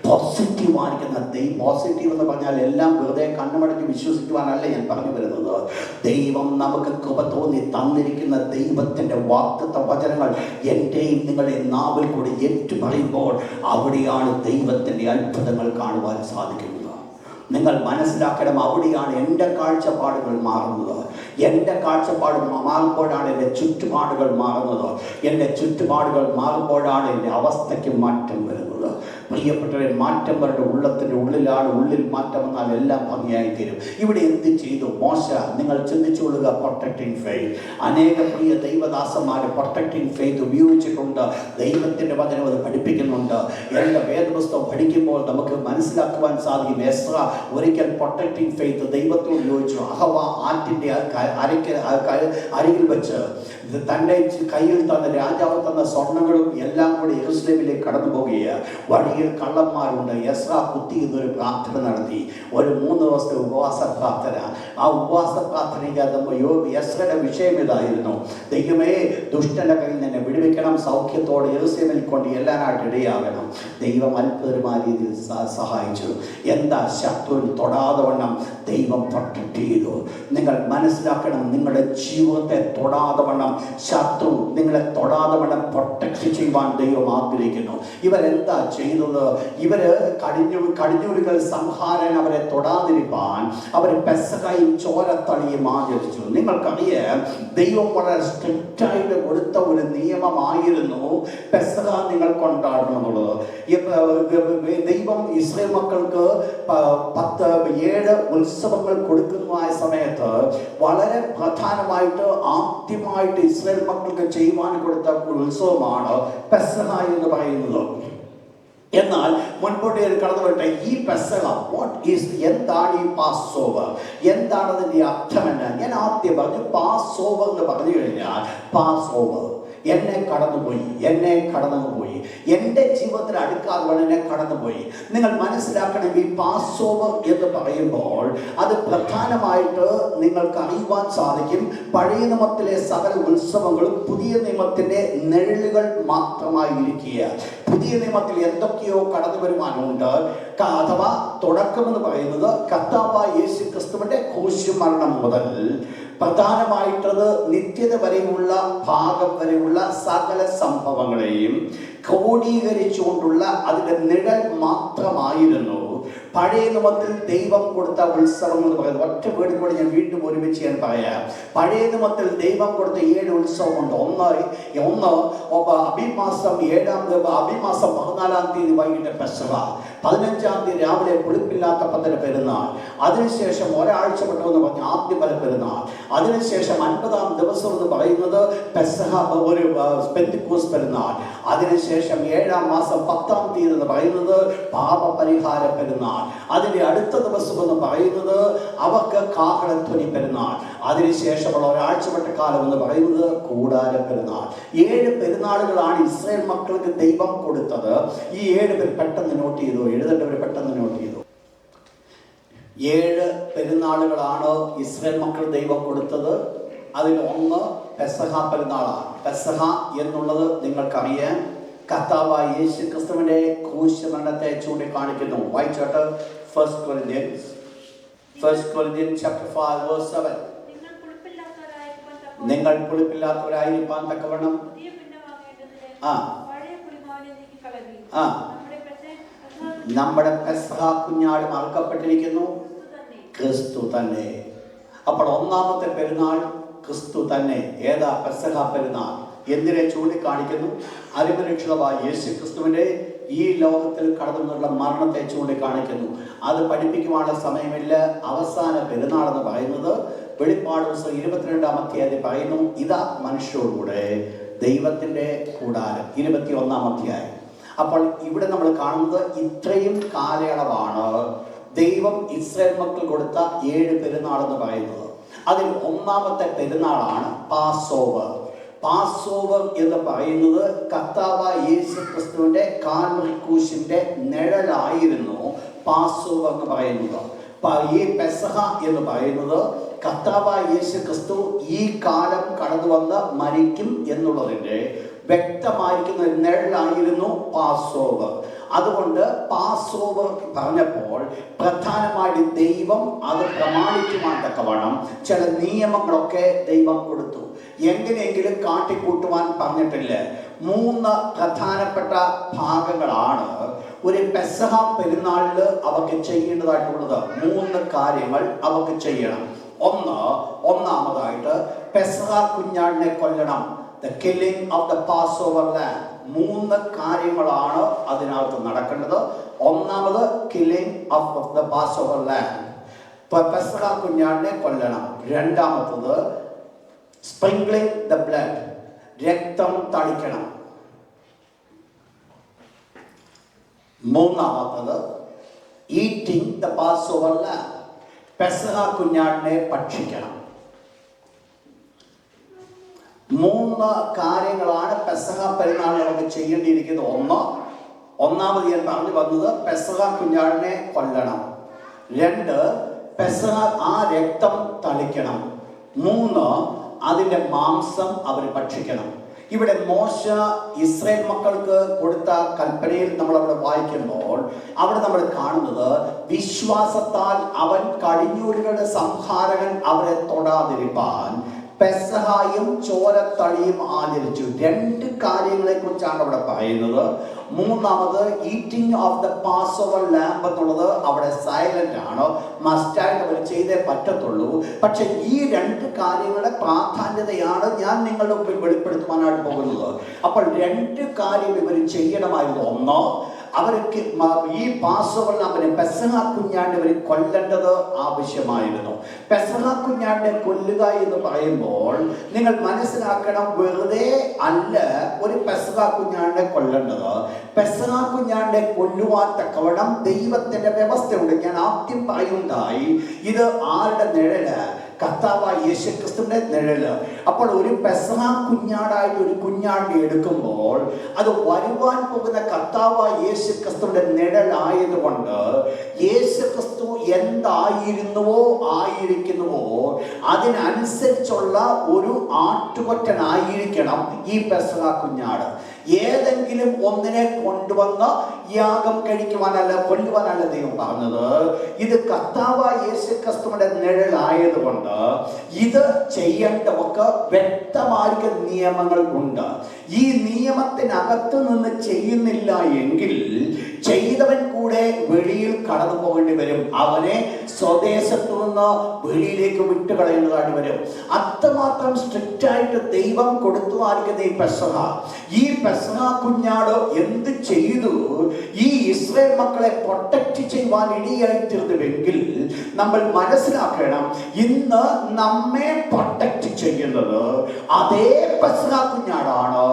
പോസിറ്റീവായിരിക്കുന്ന പോസിറ്റീവ് എന്ന് പറഞ്ഞാൽ എല്ലാം വെറുതെ കണ്ണുമടച്ച് വിശ്വസിക്കുവാനല്ല ഞാൻ പറഞ്ഞു വരുന്നത്. ദൈവം നമുക്ക് കൃപ തോന്നി തന്നിരിക്കുന്ന ദൈവത്തിൻ്റെ വാഗ്ദത്ത വചനങ്ങൾ എൻ്റെയും നിങ്ങളുടെ നാവിൽ കൂടെ ഏറ്റു പറയുമ്പോൾ അവിടെയാണ് ദൈവത്തിൻ്റെ അത്ഭുതങ്ങൾ കാണുവാൻ സാധിക്കുന്നത്. നിങ്ങൾ മനസ്സിലാക്കണം, അവിടെയാണ് എൻ്റെ കാഴ്ചപ്പാടുകൾ മാറുന്നത്. എൻ്റെ കാഴ്ചപ്പാട് മാറുമ്പോഴാണ് എൻ്റെ ചുറ്റുപാടുകൾ മാറുന്നത്. എൻ്റെ ചുറ്റുപാടുകൾ മാറുമ്പോഴാണ് എൻ്റെ അവസ്ഥയ്ക്ക് മാറ്റം വരുന്നത്. പ്രിയപ്പെട്ടവരെ, മാറ്റം വരുടെ ഉള്ളത്തിൻ്റെ ഉള്ളിലാണ്. ഉള്ളിൽ മാറ്റം വന്നാൽ എല്ലാം ഭംഗിയായി തീരും. ഇവിടെ എന്ത് ചെയ്തു മോശ? നിങ്ങൾ ചിന്തിച്ചുകൊള്ളുക. Protecting faith. അനേക പ്രിയ ദൈവദാസന്മാർ പ്രൊട്ടക്റ്റിംഗ് ഫെയ്ത്ത് ഉപയോഗിച്ചിട്ടുണ്ട്. ദൈവത്തിൻ്റെ വചനം അത് പഠിപ്പിക്കുന്നുണ്ട്. എൻ്റെ വേദപുസ്തകം പഠിക്കുമ്പോൾ നമുക്ക് മനസ്സിലാക്കുവാൻ സാധിക്കും. എസ്രാ ഒരിക്കൽ പ്രൊട്ടക്റ്റിംഗ് ഫെയ്ത്ത് ദൈവത്തോട് ചോദിച്ചു. അഹവ ആറ്റിൻ്റെ അരികിൽ വെച്ച് തൻ്റെ കയ്യിൽ തന്ന രാജാവ് തന്ന സ്വർണ്ണങ്ങളും എല്ലാം കൂടി യെരൂശലേമിലേക്ക് കടന്നു പോകുകയാണ്. വഴിയിൽ ഇടയിൽ കള്ളന്മാരുണ്ട്. എസ്ര കുത്തി എന്നൊരു പ്രാർത്ഥന നടത്തി, ഒരു 3 ദിവസത്തെ ഉപവാസ പ്രാർത്ഥന. ആ ഉപവാസ പ്രാർത്ഥനയ്ക്ക് എസ്രയുടെ വിഷയം ഇതായിരുന്നു: ദൈവമേ, ദുഷ്ടന്റെ കയ്യിൽ നിന്നെ വിടുവിക്കണം, സൗഖ്യത്തോടെ യെരൂശലേമിൽ കൊണ്ട് എല്ലാനായിട്ട് ഇടയാകണം. ദൈവം അത്ഭുതമായ രീതിയിൽ സഹായിച്ചു. എന്താ? ശത്രുവിൽ തൊടാതെ വണ്ണം ദൈവം പ്രൊട്ടക്ട് ചെയ്തു. നിങ്ങൾ മനസ്സിലാക്കണം, നിങ്ങളുടെ ജീവിതത്തെ തൊടാതെ വണ്ണം, ശത്രു നിങ്ങളെ തൊടാതെ വണ്ണം പ്രൊട്ടക്ട് ചെയ്യുവാൻ ദൈവം ആഗ്രഹിക്കുന്നു. ഇവരെന്താ ചെയ്തത്? ഇവര് കടിഞ്ഞൂലുകൾ സംഹാരൻ അവരെ തൊടാതിരിപ്പാൻ അവർ പെസഹയും ചോരത്തളിയും ആചരിച്ചു. നിങ്ങൾക്കറിയാം, ദൈവം വളരെ സ്ട്രിക്റ്റായിട്ട് കൊടുത്ത ഒരു നിയമമായിരുന്നു പെസഹ നിങ്ങൾ കൊണ്ടാടണം എന്നുള്ളത്. ദൈവം ഇസ്രായേൽ മക്കൾക്ക് 7 ഉത്സവങ്ങൾ കൊടുക്കുന്നതായ സമയത്ത് വളരെ പ്രധാനമായിട്ട് ആദ്യമായിട്ട് ഇസ്രായേൽ മക്കൾക്ക് ചെയ്യുവാൻ കൊടുത്ത ഉത്സവമാണ് പെസഹ എന്ന് പറയുന്നത്. എന്നാൽ മുൻപോട്ട് കടന്നു വരട്ടെ. ഈ പെസഹ എന്താണ്? ഈ പാസ് ഓവർ എന്താണ്? അതിൻ്റെ അർത്ഥമെന്ന് ഞാൻ ആദ്യം പറഞ്ഞു. പാസ് ഓവർ എന്ന് പറഞ്ഞു കഴിഞ്ഞാൽ, പാസ് ഓവർ എന്നെ കടന്നുപോയി, എൻ്റെ ജീവിതത്തിൽ അടുക്കാതെ വേണം എന്നെ കടന്നുപോയി. നിങ്ങൾ മനസ്സിലാക്കണമെങ്കിൽ പാസ് ഓവർ എന്ന് പറയുമ്പോൾ അത് പ്രധാനമായിട്ട് നിങ്ങൾക്ക് അറിയുവാൻ സാധിക്കും. പഴയ നിയമത്തിലെ സകല ഉത്സവങ്ങളും പുതിയ നിയമത്തിൻ്റെ നിഴലുകൾ മാത്രമായിരിക്കുക. പുതിയ നിയമത്തിൽ എന്തൊക്കെയോ കടന്നു വരുവാനുണ്ട്. അഥവാ തുടക്കമെന്ന് പറയുന്നത് കർത്താവായ യേശു ക്രിസ്തുവിൻ്റെ ക്രൂശുമരണം മുതൽ പ്രധാനമായിട്ടത് നിത്യത വരെയുള്ള ഭാഗം വരെയുള്ള സകല സംഭവങ്ങളെയും ക്രോഡീകരിച്ചുകൊണ്ടുള്ള അതിൻ്റെ നിഴൽ മാത്രമായിരുന്നു പഴയ നിയമത്തിൽ ദൈവം കൊടുത്ത ഉത്സവം എന്ന് പറയുന്നത്. ഒറ്റ വീട് കൂടി ഞാൻ വീണ്ടും ഒരുമിച്ച് ഞാൻ പറയാം. പഴയ നിയമത്തിൽ ദൈവം കൊടുത്ത 7 ഉത്സവമുണ്ട്. ഒന്ന് അബിമാസം 14-ാം തീയതി വൈകിട്ട് പെസഹ, 15-ാം തീയതി രാവിലെ പുളിപ്പില്ലാത്ത പന്തല പെരുന്നാൾ, അതിനുശേഷം ഒരാഴ്ച പെട്ടെന്ന് പറഞ്ഞ ആദ്യബല പെരുന്നാൾ, അതിനുശേഷം 50-ാം ദിവസം എന്ന് പറയുന്നത് പെസഹ, ഒരു പെന്തിക്കോസ്ത് പെരുന്നാൾ, അതിനുശേഷം 7-ാം മാസം 10-ാം തീയതി എന്ന് പറയുന്നത് പാപപരിഹാര പെരുന്നാൾ, അതിൻ്റെ അടുത്ത ദിവസം എന്ന് പറയുന്നത് അവർക്ക് കാഹളധ്വനി പെരുന്നാൾ, അതിനുശേഷമുള്ള ഒരാഴ്ചപ്പെട്ട കാലം എന്ന് പറയുന്നത് കൂടാര പെരുന്നാൾ. 7 പെരുന്നാളുകളാണ് ഇസ്രായേൽ മക്കൾക്ക് ദൈവം കൊടുത്തത്. ഈ 7 പെട്ടെന്ന് നോട്ട് ചെയ്തു, എഴുതേണ്ടവർ പെട്ടെന്ന് നോട്ട് ചെയ്തു. 7 പെരുന്നാളുകളാണ് ഇസ്രായേൽ മക്കൾ ദൈവം കൊടുത്തത്. അതിൽ ഒന്ന് പെസഹ പെരുന്നാളാണ്. പെസഹ എന്നുള്ളത് നിങ്ങൾക്കറിയാം, കർത്താവായ യേശു ക്രിസ്തുവിന്റെ ക്രൂശുമരണത്തെ ചൂണ്ടിക്കാണിക്കുന്നു. വായിച്ചോട്ട് 1 Corinthians chapter 5 verse 7. നിങ്ങൾ പുളിപ്പില്ലാത്തവരായിരിക്കാൻ തക്കവണ്ണം നമ്മുടെ പെസഹ കുഞ്ഞാട് മറക്കപ്പെട്ടിരിക്കുന്നു, ക്രിസ്തു തന്നെ. അപ്പോൾ ഒന്നാമത്തെ പെരുന്നാൾ ക്രിസ്തു തന്നെ. ഏതാ? പെസഹ പെരുന്നാൾ. എന്തിനെ ചൂണ്ടിക്കാണിക്കുന്നു? അരുമരക്ഷിതമായ യേശു ക്രിസ്തുവിന്റെ ഈ ലോകത്തിൽ കടന്നുള്ള മരണത്തെ ചൂണ്ടിക്കാണിക്കുന്നു. അത് പഠിപ്പിക്കുവാനുള്ള സമയമില്ല. അവസാന പെരുന്നാൾ എന്ന് പറയുന്നത് വെളിപ്പാട് പുസ്തകം 22-ാം അധ്യായത്തിൽ പറയുന്നു, ഇതാ മനുഷ്യരോടുകൂടെ ദൈവത്തിന്റെ കൂടാരം. 21-ാം അധ്യായം. അപ്പോൾ ഇവിടെ നമ്മൾ കാണുന്നത് ഇത്രയും കാലയളവാണ് ദൈവം ഇസ്രായേൽ മക്കൾ കൊടുത്ത 7 പെരുന്നാൾ എന്ന് പറയുന്നത്. അതിൽ ഒന്നാമത്തെ പെരുന്നാളാണ് പാസ് ഓവർ. പാസ് ഓവർ എന്ന് പറയുന്നത് കർത്താവായ യേശു ക്രിസ്തുവിന്റെ കാൽവറി ക്രൂശിന്റെ നിഴലായിരുന്നു പാസ് ഓവർ എന്ന് പറയുന്നത്. ഈ പെസഹ എന്ന് പറയുന്നത് കർത്താവായ യേശു ക്രിസ്തു ഈ കാലം കടന്നു വന്ന് മരിക്കും എന്നുള്ളതിന്റെ വ്യക്തമായിരിക്കുന്ന നിഴലായിരുന്നു പാസ് ഓവർ. അതുകൊണ്ട് പാസ് ഓവർ പറഞ്ഞപ്പോൾ പ്രധാനമായിട്ട് ദൈവം അത് പ്രമാണിക്കുവാൻ തക്കവണ്ണം ചില നിയമങ്ങളൊക്കെ ദൈവം കൊടുത്തു. എങ്ങനെയെങ്കിലും കാട്ടിക്കൂട്ടുവാൻ പറഞ്ഞിട്ടില്ല. 3 പ്രധാനപ്പെട്ട ഭാഗങ്ങളാണ് ഒരു പെസഹ പെരുന്നാളിൽ അവർക്ക് ചെയ്യേണ്ടതായിട്ടുള്ളത്. 3 കാര്യങ്ങൾ അവർക്ക് ചെയ്യണം. ഒന്നാമതായിട്ട് പെസഹ കുഞ്ഞാടിനെ കൊല്ലണം. The killing of the Passover lamb. 3 കാര്യങ്ങളാണ് അതിനകത്ത് നടക്കേണ്ടത്. ഒന്നാമത് killing of the Passover lamb, പെസഹ കുഞ്ഞാടിനെ കൊല്ലണം. രണ്ടാമത്തത് sprinkling the blood, രക്തം തളിക്കണം. മൂന്നാമത്തത് eating the Passover lamb, പെസഹ കുഞ്ഞാടിനെ ഭക്ഷിക്കണം. 3 കാര്യങ്ങളാണ് പെസഹ പെരുന്നാളിൽ നമുക്ക് ചെയ്യേണ്ടിയിരിക്കുന്നത്. ഒന്ന്, ഒന്നാമത് ഞാൻ പറഞ്ഞു വന്നത് പെസഹ കുഞ്ഞാടിനെ കൊല്ലണം. 2, പെസഹ ആ രക്തം തളിക്കണം. 3, അതിൻ്റെ മാംസം അവർ ഭക്ഷിക്കണം. ഇവിടെ മോശ ഇസ്രായേൽ മക്കൾക്ക് കൊടുത്ത കൽപ്പനയിൽ നമ്മൾ അവിടെ വായിക്കുമ്പോൾ അവിടെ നമ്മൾ കാണുന്നത് വിശ്വാസത്താൽ അവൻ കടിഞ്ഞൂലുകളുടെ സംഹാരകൻ അവരെ തൊടാതിരിപ്പാൻ പെസഹായും ചോരത്തളിയും ആചരിച്ചു. 2 കാര്യങ്ങളെ കുറിച്ചാണ് അവിടെ പറയുന്നത്. 3ാമത് eating of the passover lamb എന്നുള്ളത് അവിടെ സൈലന്റ് ആണ്, മസ്റ്റായിട്ട് അവർ ചെയ്തേ പറ്റത്തുള്ളൂ. പക്ഷെ ഈ 2 കാര്യങ്ങളുടെ പ്രാധാന്യതയാണ് ഞാൻ നിങ്ങളുടെ മുമ്പിൽ വെളിപ്പെടുത്തുവാനായിട്ട് പോകുന്നത്. അപ്പോൾ 2 കാര്യം ഇവർ ചെയ്യണമായിരുന്നു. 1, അവർക്ക് ഈ പാസ്ഓവർ ലാമ്പിനെ പെസഹ കുഞ്ഞാടിനെ ഇവർ കൊല്ലേണ്ടത് ആവശ്യമായിരുന്നു. പെസഹ കുഞ്ഞാടിനെ കൊല്ലുക എന്ന് പറയുമ്പോൾ നിങ്ങൾ മനസ്സിലാക്കണം, വെറുതെ അല്ല ഒരു പെസഹ കുഞ്ഞാടിനെ കൊല്ലേണ്ടത്. പെസഹ കുഞ്ഞാടിനെ കൊല്ലുവാൻ തക്കവണ്ണം ദൈവത്തിന്റെ വ്യവസ്ഥയുണ്ട്. ഞാൻ ആദ്യം പറയുണ്ടായി, ഇത് ആരുടെ നിഴല്? കർത്താവായ യേശുക്രിസ്തുവിന്റെ നിഴല്. അപ്പോൾ ഒരു പെസഹ കുഞ്ഞാടായിട്ട് ഒരു കുഞ്ഞാടിനെ എടുക്കുമ്പോൾ അത് വരുവാൻ പോകുന്ന കർത്താവായ യേശുക്രിസ്തുവിന്റെ നിഴലായതുകൊണ്ട് യേശുക്രിസ്തു എന്തായിരുന്നുവോ ആയിരിക്കുന്നുവോ അതിനനുസരിച്ചുള്ള ഒരു ആട്ടുകൊറ്റനായിരിക്കണം ഈ പെസഹ കുഞ്ഞാട്. ഏതെങ്കിലും ഒന്നിനെ കൊണ്ടുവന്ന് യാഗം കഴിക്കുവാനല്ല, കൊല്ലുവാനല്ല ദൈവം പറഞ്ഞത്. ഇത് കർത്താവായ യേശുക്രിസ്തുവിന്റെ നിഴലായതുകൊണ്ട് ഇത് ചെയ്യേണ്ടവർക്ക് വ്യക്തമായ നിയമങ്ങൾ ഉണ്ട്. ഈ നിയമത്തിനകത്ത് നിന്ന് ചെയ്യുന്നില്ല എങ്കിൽ ചെയ്തവൻ കൂടെ വെളിയിൽ കടന്നു പോകേണ്ടി വരും. അവനെ സ്വദേശത്തു നിന്ന് വെളിയിലേക്ക് വിട്ടുകളയേണ്ടതായിട്ട് വരും. അത്രമാത്രം സ്ട്രിക്റ്റ് ആയിട്ട് ദൈവം കൊടുത്തുമായിരിക്കുന്ന ഈ പെസഹ കുഞ്ഞാട് എന്ത് ചെയ്തു? ഈ ഇസ്രായേൽ മക്കളെ പ്രൊട്ടക്ട് ചെയ്യുവാൻ ഇടയായിത്തീർന്നുവെങ്കിൽ നമ്മൾ മനസ്സിലാക്കണം, ഇന്ന് നമ്മെ പ്രൊട്ടക്ട് ചെയ്യുന്നത് അതേ പെസഹ കുഞ്ഞാടാണ്.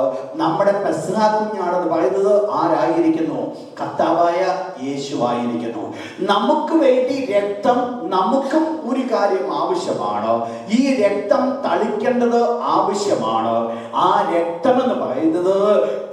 നമ്മുടെ പെസഹ കുഞ്ഞാടെന്ന് പറയുന്നത് ആരായിരിക്കുന്നു? കർത്താവായ യേശുവായിരിക്കുന്നു. നമുക്ക് വേണ്ടി രക്തം, നമുക്കും ഒരു കാര്യം ആവശ്യമാണ്, ഈ രക്തം തളിക്കേണ്ടത് ആവശ്യമാണ്. ആ രക്തം എന്ന് പറയുന്നത്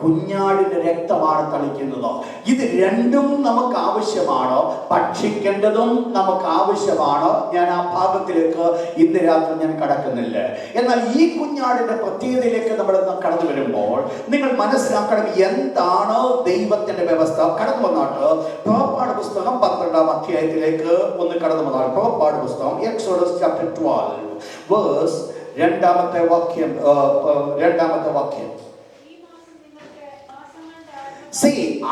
കുഞ്ഞാടിന്റെ രക്തമാണ് തളിക്കുന്നത്. ഇത് 2ഉം നമുക്ക് ആവശ്യമാണ്, ഭക്ഷിക്കേണ്ടതും നമുക്ക് ആവശ്യമാണ്. ഞാൻ ആ ഭാഗത്തിലേക്ക് ഇന്ന് രാത്രി ഞാൻ കടക്കുന്നില്ല. എന്നാൽ ഈ കുഞ്ഞാടിന്റെ പ്രത്യേകതയിലേക്ക് നമ്മൾ കടന്നു വരുമ്പോൾ നിങ്ങൾ മനസ്സിലാക്കണം എന്താണ് ദൈവത്തിന്റെ വ്യവസ്ഥ. കടന്നു വന്നാട്ട് പുറപ്പാട് പുസ്തകം 12ാം അധ്യായത്തിലേക്ക് ഒന്ന് കടന്നു വന്നാൽ, പുറപ്പാട് പുസ്തകം എക്സോഡസ് ചാപ്റ്റർ 12 വേഴ്സ് 2ാമത്തെ വാക്യം.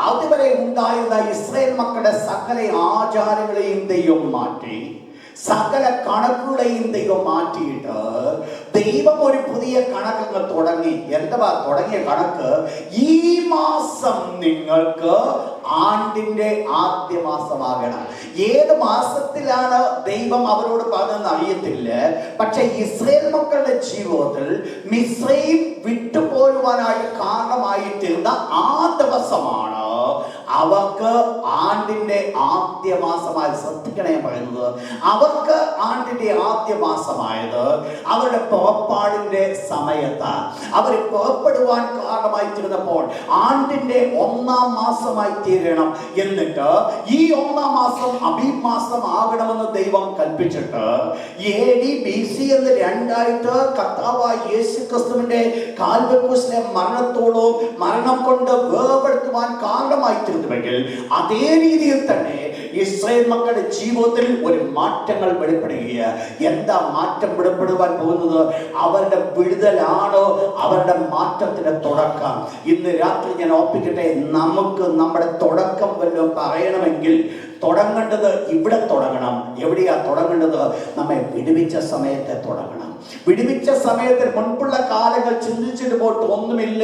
അതുവരെ ഉണ്ടായിരുന്ന ഇസ്രായേൽ മക്കളുടെ സകല ആചാരങ്ങളെയും ദൈവം മാറ്റി, സകല കണക്കുകളെയും ദൈവം മാറ്റിയിട്ട് ദൈവം ഒരു പുതിയ കണക്കങ്ങ് തുടങ്ങി. എന്താ തുടങ്ങിയ കണക്ക്? ഈ മാസം നിങ്ങൾക്ക് ആണ്ടിന്റെ ആദ്യ മാസമാകണം. ഏത് മാസത്തിലാണ് ദൈവം അവരോട് പറഞ്ഞതെന്ന് അറിയത്തില്ല. പക്ഷെ ഇസ്രായേൽ മക്കളുടെ ജീവിതത്തിൽ മിസ്രയീം വിട്ടുപോരുവാനായിട്ട് കാരണമായിത്തീർന്ന ആ ദിവസമാണ് അവർക്ക് ആണ്ടിന്റെ ആദ്യ മാസമായി. ശ്രദ്ധിക്കണേ പറയുന്നത്, അവർക്ക് ആണ്ടിന്റെ ആദ്യ മാസമായത് അവരുടെ പുറപ്പാടിന്റെ സമയത്ത് അവർ പുറപ്പെടുവാൻ കാരണമായി തീർന്നപ്പോൾ ആണ്ടിന്റെ 1ാം മാസമായി തീരണം. എന്നിട്ട് ഈ 1ാം മാസം അബീബ് മാസം ആകണമെന്ന് ദൈവം കൽപ്പിച്ചിട്ട് AD BC എന്ന് 2ആയിട്ട് കർത്താവായ യേശുക്രിസ്തുവിന്റെ കാൽവരിക്രൂശിലെ മരണത്തോടും മരണം കൊണ്ട് വേർപെടുത്തുവാൻ കാരണമായി തീർന്നുവെങ്കിൽ അതേ രീതിയിൽ തന്നെ ഇസ്രായേൽ മക്കളുടെ ജീവിതത്തിൽ ഒരു മാറ്റങ്ങൾ വെളിപ്പെടുകയാണ്. എന്താ മാറ്റം വെളിപ്പെടുവാൻ പോകുന്നത്? അവരുടെ വിടുതലാണ് അവരുടെ മാറ്റത്തിന്റെ തുടക്കം. ഇന്ന് രാത്രി ഞാൻ ഓർപ്പിക്കട്ടെ, നമുക്ക് നമ്മുടെ തുടക്കം വല്ലതും പറയണമെങ്കിൽ തുടങ്ങേണ്ടത് ഇവിടെ തുടങ്ങണം. എവിടെയാ തുടങ്ങേണ്ടത്? നമ്മെ വിടുവിച്ച സമയത്തെ തുടങ്ങണം. വിടുവിച്ച സമയത്തിന് മുൻപുള്ള കാലങ്ങൾ ചിന്തിച്ചിട്ട് പോയിട്ട് ഒന്നുമില്ല.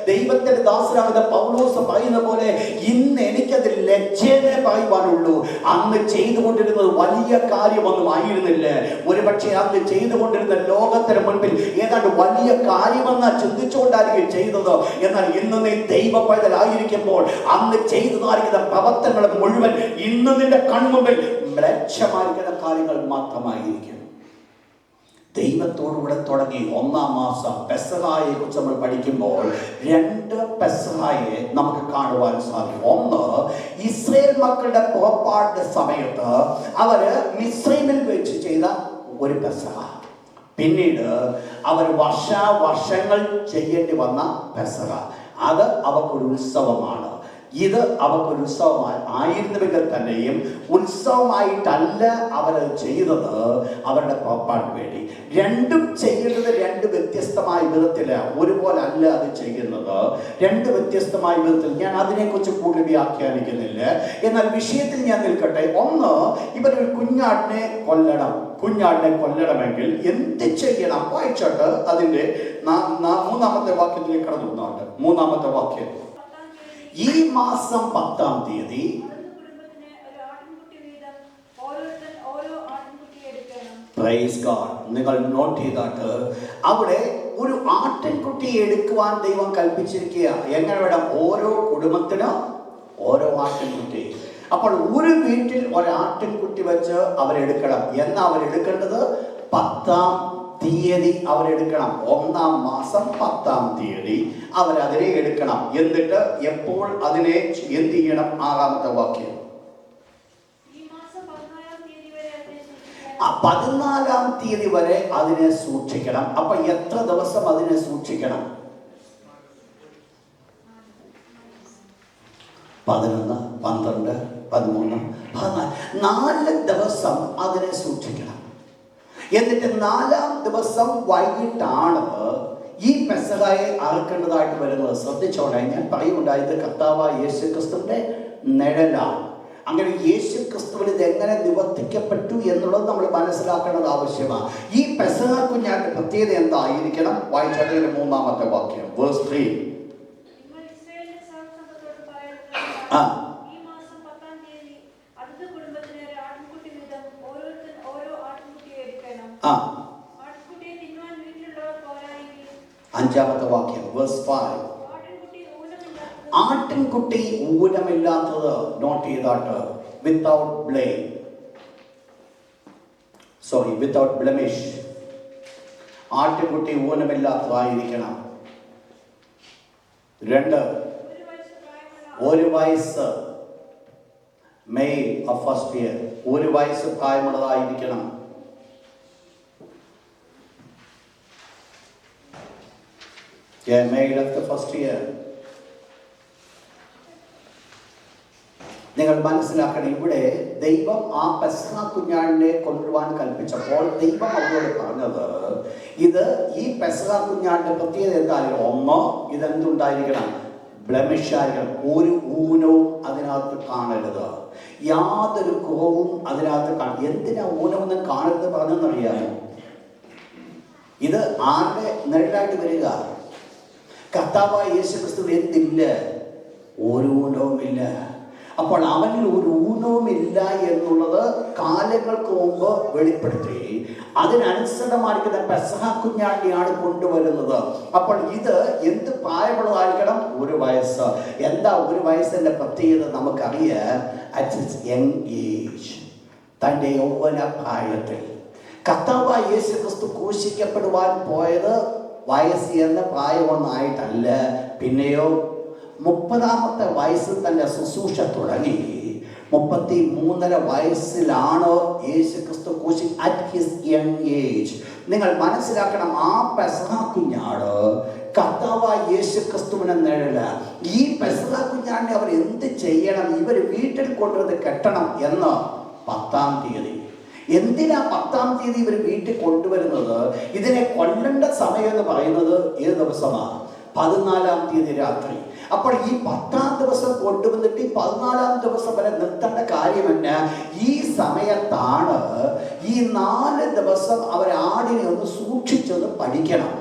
ദൈവത്തിന്റെ ദാസനാകുന്ന പൗലോസ് പറയുന്ന പോലെ ഇന്ന് എനിക്കത് ലജ്ജയെ പറയുവാനുള്ളൂ. അന്ന് ചെയ്തുകൊണ്ടിരുന്നത് വലിയ കാര്യമൊന്നും ആയിരുന്നില്ല. ഒരുപക്ഷെ അന്ന് ചെയ്തുകൊണ്ടിരുന്ന ലോകത്തിന് മുൻപിൽ ഏതാണ്ട് വലിയ കാര്യമെന്നാ ചിന്തിച്ചുകൊണ്ടായിരിക്കും ചെയ്തത്. എന്നാൽ ഇന്ന് നീ ദൈവ പൈതലായിരിക്കുമ്പോൾ അന്ന് ചെയ്തതായിരിക്കുന്ന പ്രവർത്തനങ്ങൾ മുഴുവൻ ഇന്ന് നിന്റെ കൺമുമ്പിൽ ലക്ഷ്യമായിരിക്കുന്ന കാര്യങ്ങൾ മാത്രമായിരിക്കും. ദൈവത്തോടുകൂടെ തുടങ്ങി 1-ാം മാസം പെസഹായെ കുറിച്ച് നമ്മൾ പഠിക്കുമ്പോൾ 2 പെസഹായെ നമുക്ക് കാണുവാൻ സാധിക്കും. ഒന്ന്, ഇസ്രായേൽ മക്കളുടെ പുറപ്പാടിന്റെ സമയത്ത് അവര് മിസ്രൈമിൽ വെച്ച് ചെയ്ത ഒരു പെസഹ. പിന്നീട് അവർ വർഷങ്ങൾ ചെയ്യേണ്ടി വന്ന പെസഹ. അത് അവർക്കൊരു ഉത്സവമാണ്. ഇത് അവർക്കൊരു ഉത്സവമായി ആയിരുന്നുവെങ്കിൽ തന്നെയും ഉത്സവമായിട്ടല്ല അവർ ചെയ്തത് അവരുടെ പുറപ്പാടിന് വേണ്ടി. രണ്ടും ചെയ്യുന്നത് 2 വ്യത്യസ്തമായ വിധത്തില്, ഒരുപോലെ അല്ല അത് ചെയ്യുന്നത്. 2 വ്യത്യസ്തമായ വിധത്തിൽ. ഞാൻ അതിനെക്കുറിച്ച് കൂടുതൽ വ്യാഖ്യാനിക്കുന്നില്ല. എന്നാൽ വിഷയത്തിൽ ഞാൻ നിൽക്കട്ടെ. ഒന്ന്, ഇവരൊരു കുഞ്ഞാടിനെ കൊല്ലണമെങ്കിൽ എന്ത് ചെയ്യണം? വായിച്ചോട്ട് അതിന്റെ 3-ാമത്തെ വാക്യത്തിലേക്ക് കടന്നു വന്നാട്ട്. 3-ാമത്തെ വാക്യം, ഈ മാസം 10-ാം തീയതി പ്രൈസ് ഗോഡ്. നിങ്ങൾ നോട്ട് ചെയ്താട്ട് അവിടെ ഒരു ആട്ടിൻകുട്ടിയെ എടുക്കുവാൻ ദൈവം കൽപ്പിച്ചിരിക്കുക. എങ്ങനെ വേണം? ഓരോ കുടുംബത്തിനും ഓരോ ആട്ടിൻകുട്ടി. അപ്പോൾ ഒരു വീട്ടിൽ ഒരാട്ടിൻകുട്ടി വെച്ച് അവരെടുക്കണം. എന്നാ അവരെടുക്കേണ്ടത്? 10-ാം തീയതി അവരെടുക്കണം. 1-ാം മാസം 10-ാം തീയതി അവരതിനെ എടുക്കണം. എന്നിട്ട് എപ്പോൾ അതിനെ എന്ത് ചെയ്യണം? 6-ാമത്തെ വാക്യം, 14-ാം തീയതി വരെ അതിനെ സൂക്ഷിക്കണം. അപ്പൊ എത്ര ദിവസം അതിനെ സൂക്ഷിക്കണം? 11, 12, 13, 14, 4 ദിവസം അതിനെ സൂക്ഷിക്കണം. എന്നിട്ട് 4-ാം ദിവസം വൈകിട്ടാണ് ഈ പെസഹായെ അറുക്കേണ്ടതായിട്ട് വരുന്നത്. ശ്രദ്ധിച്ചോളെ, ഞാൻ പറയുണ്ടായത് കർത്താവായ യേശു ക്രിസ്തുവിന്റെ നിഴലാണ്. അങ്ങനെ യേശു ക്രിസ്തുവിൽ ഇത് എങ്ങനെ നിവർത്തിക്കപ്പെട്ടു എന്നുള്ളത് നമ്മൾ മനസ്സിലാക്കേണ്ടത് ആവശ്യമാണ്. ഈ പെസഹ കുഞ്ഞാന്റെ പ്രത്യേകത എന്തായിരിക്കണം? വായിച്ചതിന്റെ 3-ാമത്തെ വാക്യം, വേഴ്സ് 3. അഞ്ചാമത്തെ വാക്യം, വേഴ്സ് 5. ആട്ടിൻകുട്ടി ഊനമില്ലാത്തത്. നോട്ട് ചെയ്താട്ട്, വിത്തൗട്ട് ബ്ലെയിം, വിത്തൗട്ട് ബ്ലെമിഷ്. ആട്ടിൻകുട്ടി ഊനമില്ലാത്തതായിരിക്കണം. 2, 1 വയസ്സ്, മെയിൽ ഓഫ് ഫസ്റ്റ് ഇയർ, 1 വയസ്സ് പ്രായമുള്ളതായിരിക്കണം. Male of the first year. നിങ്ങൾ മനസ്സിലാക്കണം, ഇവിടെ ദൈവം ആ പെസഹ കുഞ്ഞാടിനെ കൊണ്ടുപോകാൻ കൽപ്പിച്ചപ്പോൾ ദൈവം അവരോട് പറഞ്ഞത്, ഇത് ഈ പെസഹ കുഞ്ഞാടിന്റെ പ്രത്യേകത എന്തായാലും, ഒന്ന്, ഇതെന്തുണ്ടായിരിക്കണം? ബ്ലെമിഷായിരിക്കണം. ഒരു ഊനവും അതിനകത്ത് കാണരുത്, യാതൊരു കുറവും അതിനകത്ത് എന്തിനാ ഊനമൊന്നും കാണരുത് പറഞ്ഞെന്നറിയാമോ? ഇത് ആരുടെ നിഴലായിട്ട് വരിക? കർത്താവായ യേശു ക്രിസ്തുവിൽ എന്തില്ല? ഒരു ഊനവുമില്ല. അപ്പോൾ അവനിൽ ഒരു ഊനവുമില്ല എന്നുള്ളത് കാലങ്ങൾക്ക് മുമ്പ് വെളിപ്പെടുത്തി അതിനനുസൃതമായിരിക്കുന്ന പെസഹ കുഞ്ഞാടിയാണ് കൊണ്ടുവരുന്നത്. അപ്പോൾ ഇത് എന്ത് പ്രായമുള്ളതായിരിക്കണം? 1 വയസ്സ്. എന്താ 1 വയസ്സിന്റെ പ്രത്യേകത നമുക്കറിയാം. അറ്റ് ഹിസ് യങ് ഏജ്, തൻ്റെ യൗവന പ്രായത്തിൽ. കർത്താവായ യേശു ക്രിസ്തു ക്രൂശിക്കപ്പെടുവാൻ പോയത് വയസ്സ് എന്ന പ്രായമൊന്നായിട്ടല്ല. പിന്നെയോ 30-ാമത്തെ വയസ്സിൽ തന്നെ ശുശ്രൂഷ തുടങ്ങി. 33.5 വയസ്സിലാണ് യേശു ക്രിസ്തു ക്രൂശി. At his young age. നിങ്ങൾ മനസ്സിലാക്കണം, ആ പെസഹ കുഞ്ഞാട് കർത്താവായ യേശു ക്രിസ്തുവിനെ നിഴല. ഈ പെസഹ കുഞ്ഞാടിനെ അവർ എന്ത് ചെയ്യണം? ഇവർ വീട്ടിൽ കൊണ്ടുവന്ന് കെട്ടണം എന്ന് 10-ാം തീയതി. എന്തിനാ 10-ാം തീയതി ഇവർ വീട്ടിൽ കൊണ്ടുവരുന്നത്? ഇതിനെ കൊല്ലേണ്ട സമയം എന്ന് പറയുന്നത് ഏത് ദിവസമാണ്? 14-ാം തീയതി രാത്രി. അപ്പോൾ ഈ 10-ാം ദിവസം കൊണ്ടുവന്നിട്ട് ഈ 14-ാം ദിവസം വരെ നിർത്തേണ്ട കാര്യമല്ല. ഈ സമയത്താണ് ഈ 4 ദിവസം അവർ ആടിനെ ഒന്ന് സൂക്ഷിച്ചൊന്ന് പഠിക്കണം.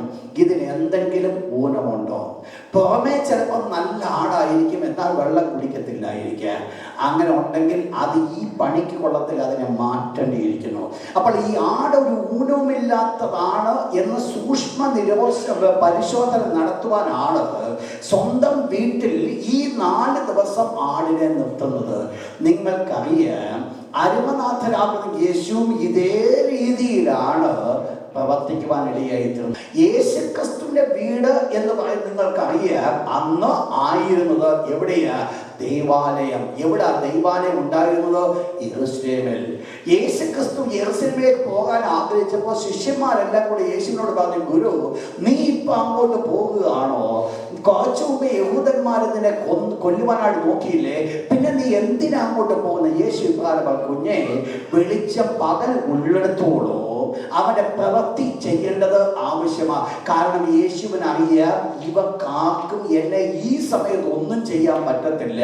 ഇതിന് എന്തെങ്കിലും ഊനമുണ്ടോ? പുറമേ ചിലപ്പോൾ നല്ല ആടായിരിക്കും, എന്നാൽ വെള്ളം കുടിക്കത്തില്ലായിരിക്കാം. അങ്ങനെ ഉണ്ടെങ്കിൽ അത് ഈ പണിക്ക് കൊള്ളത്തിൽ അതിനെ മാറ്റേണ്ടിയിരിക്കുന്നു. അപ്പോൾ ഈ ആട് ഒരു ഊനവുമില്ലാത്തതാണ് എന്ന് സൂക്ഷ്മ പരിശോധന നടത്തുവാനാണ് സ്വന്തം വീട്ടിൽ ഈ 4 ദിവസം ആടിനെ നിർത്തുന്നത്. നിങ്ങൾക്കറിയാം, അരുമനാഥനാകുന്ന യേശുവും ഇതേ രീതിയിലാണ് പ്രവർത്തിക്കുവാനിടയായി തീർന്നു. യേശുക്രിസ്തുവിന്റെ വീട് എന്ന് പറയുന്നത് നിങ്ങൾക്കറിയാം, അന്ന് ആയിരുന്നത് എവിടെയാ? ദൈവാലയം. എവിടെ ദൈവാലയം ഉണ്ടായിരുന്നത്? യെരൂശലേമിൽ. യേശുക്രിസ്തു യെരൂശലേമിലേക്ക് പോകാൻ ആഗ്രഹിച്ചപ്പോൾ ശിഷ്യന്മാരെല്ലാം കൂടി യേശുവിനോട് പറഞ്ഞു, ഗുരു, നീ ഇപ്പൊ അങ്ങോട്ട് പോകുകയാണോ? കുറച്ചു മുമ്പ് യഹൂദന്മാർ നിന്നെ കൊല്ലുവാനായിട്ട് നോക്കിയില്ലേ, പിന്നെ നീ എന്തിനാ അങ്ങോട്ട് പോകുന്നത്? യേശു ഇപ്രകാരം പറഞ്ഞു, കുഞ്ഞെ, വെളിച്ചം പകൽ ഉള്ളിടത്തോളൂ അവന്റെ പ്രവൃത്തി ചെയ്യേണ്ടത് ആവശ്യമാണ്. കാരണം യേശുവിനറിയാം, ഇവക്കാർക്കും എന്നെ ഈ സമയത്ത് ഒന്നും ചെയ്യാൻ പറ്റത്തില്ല.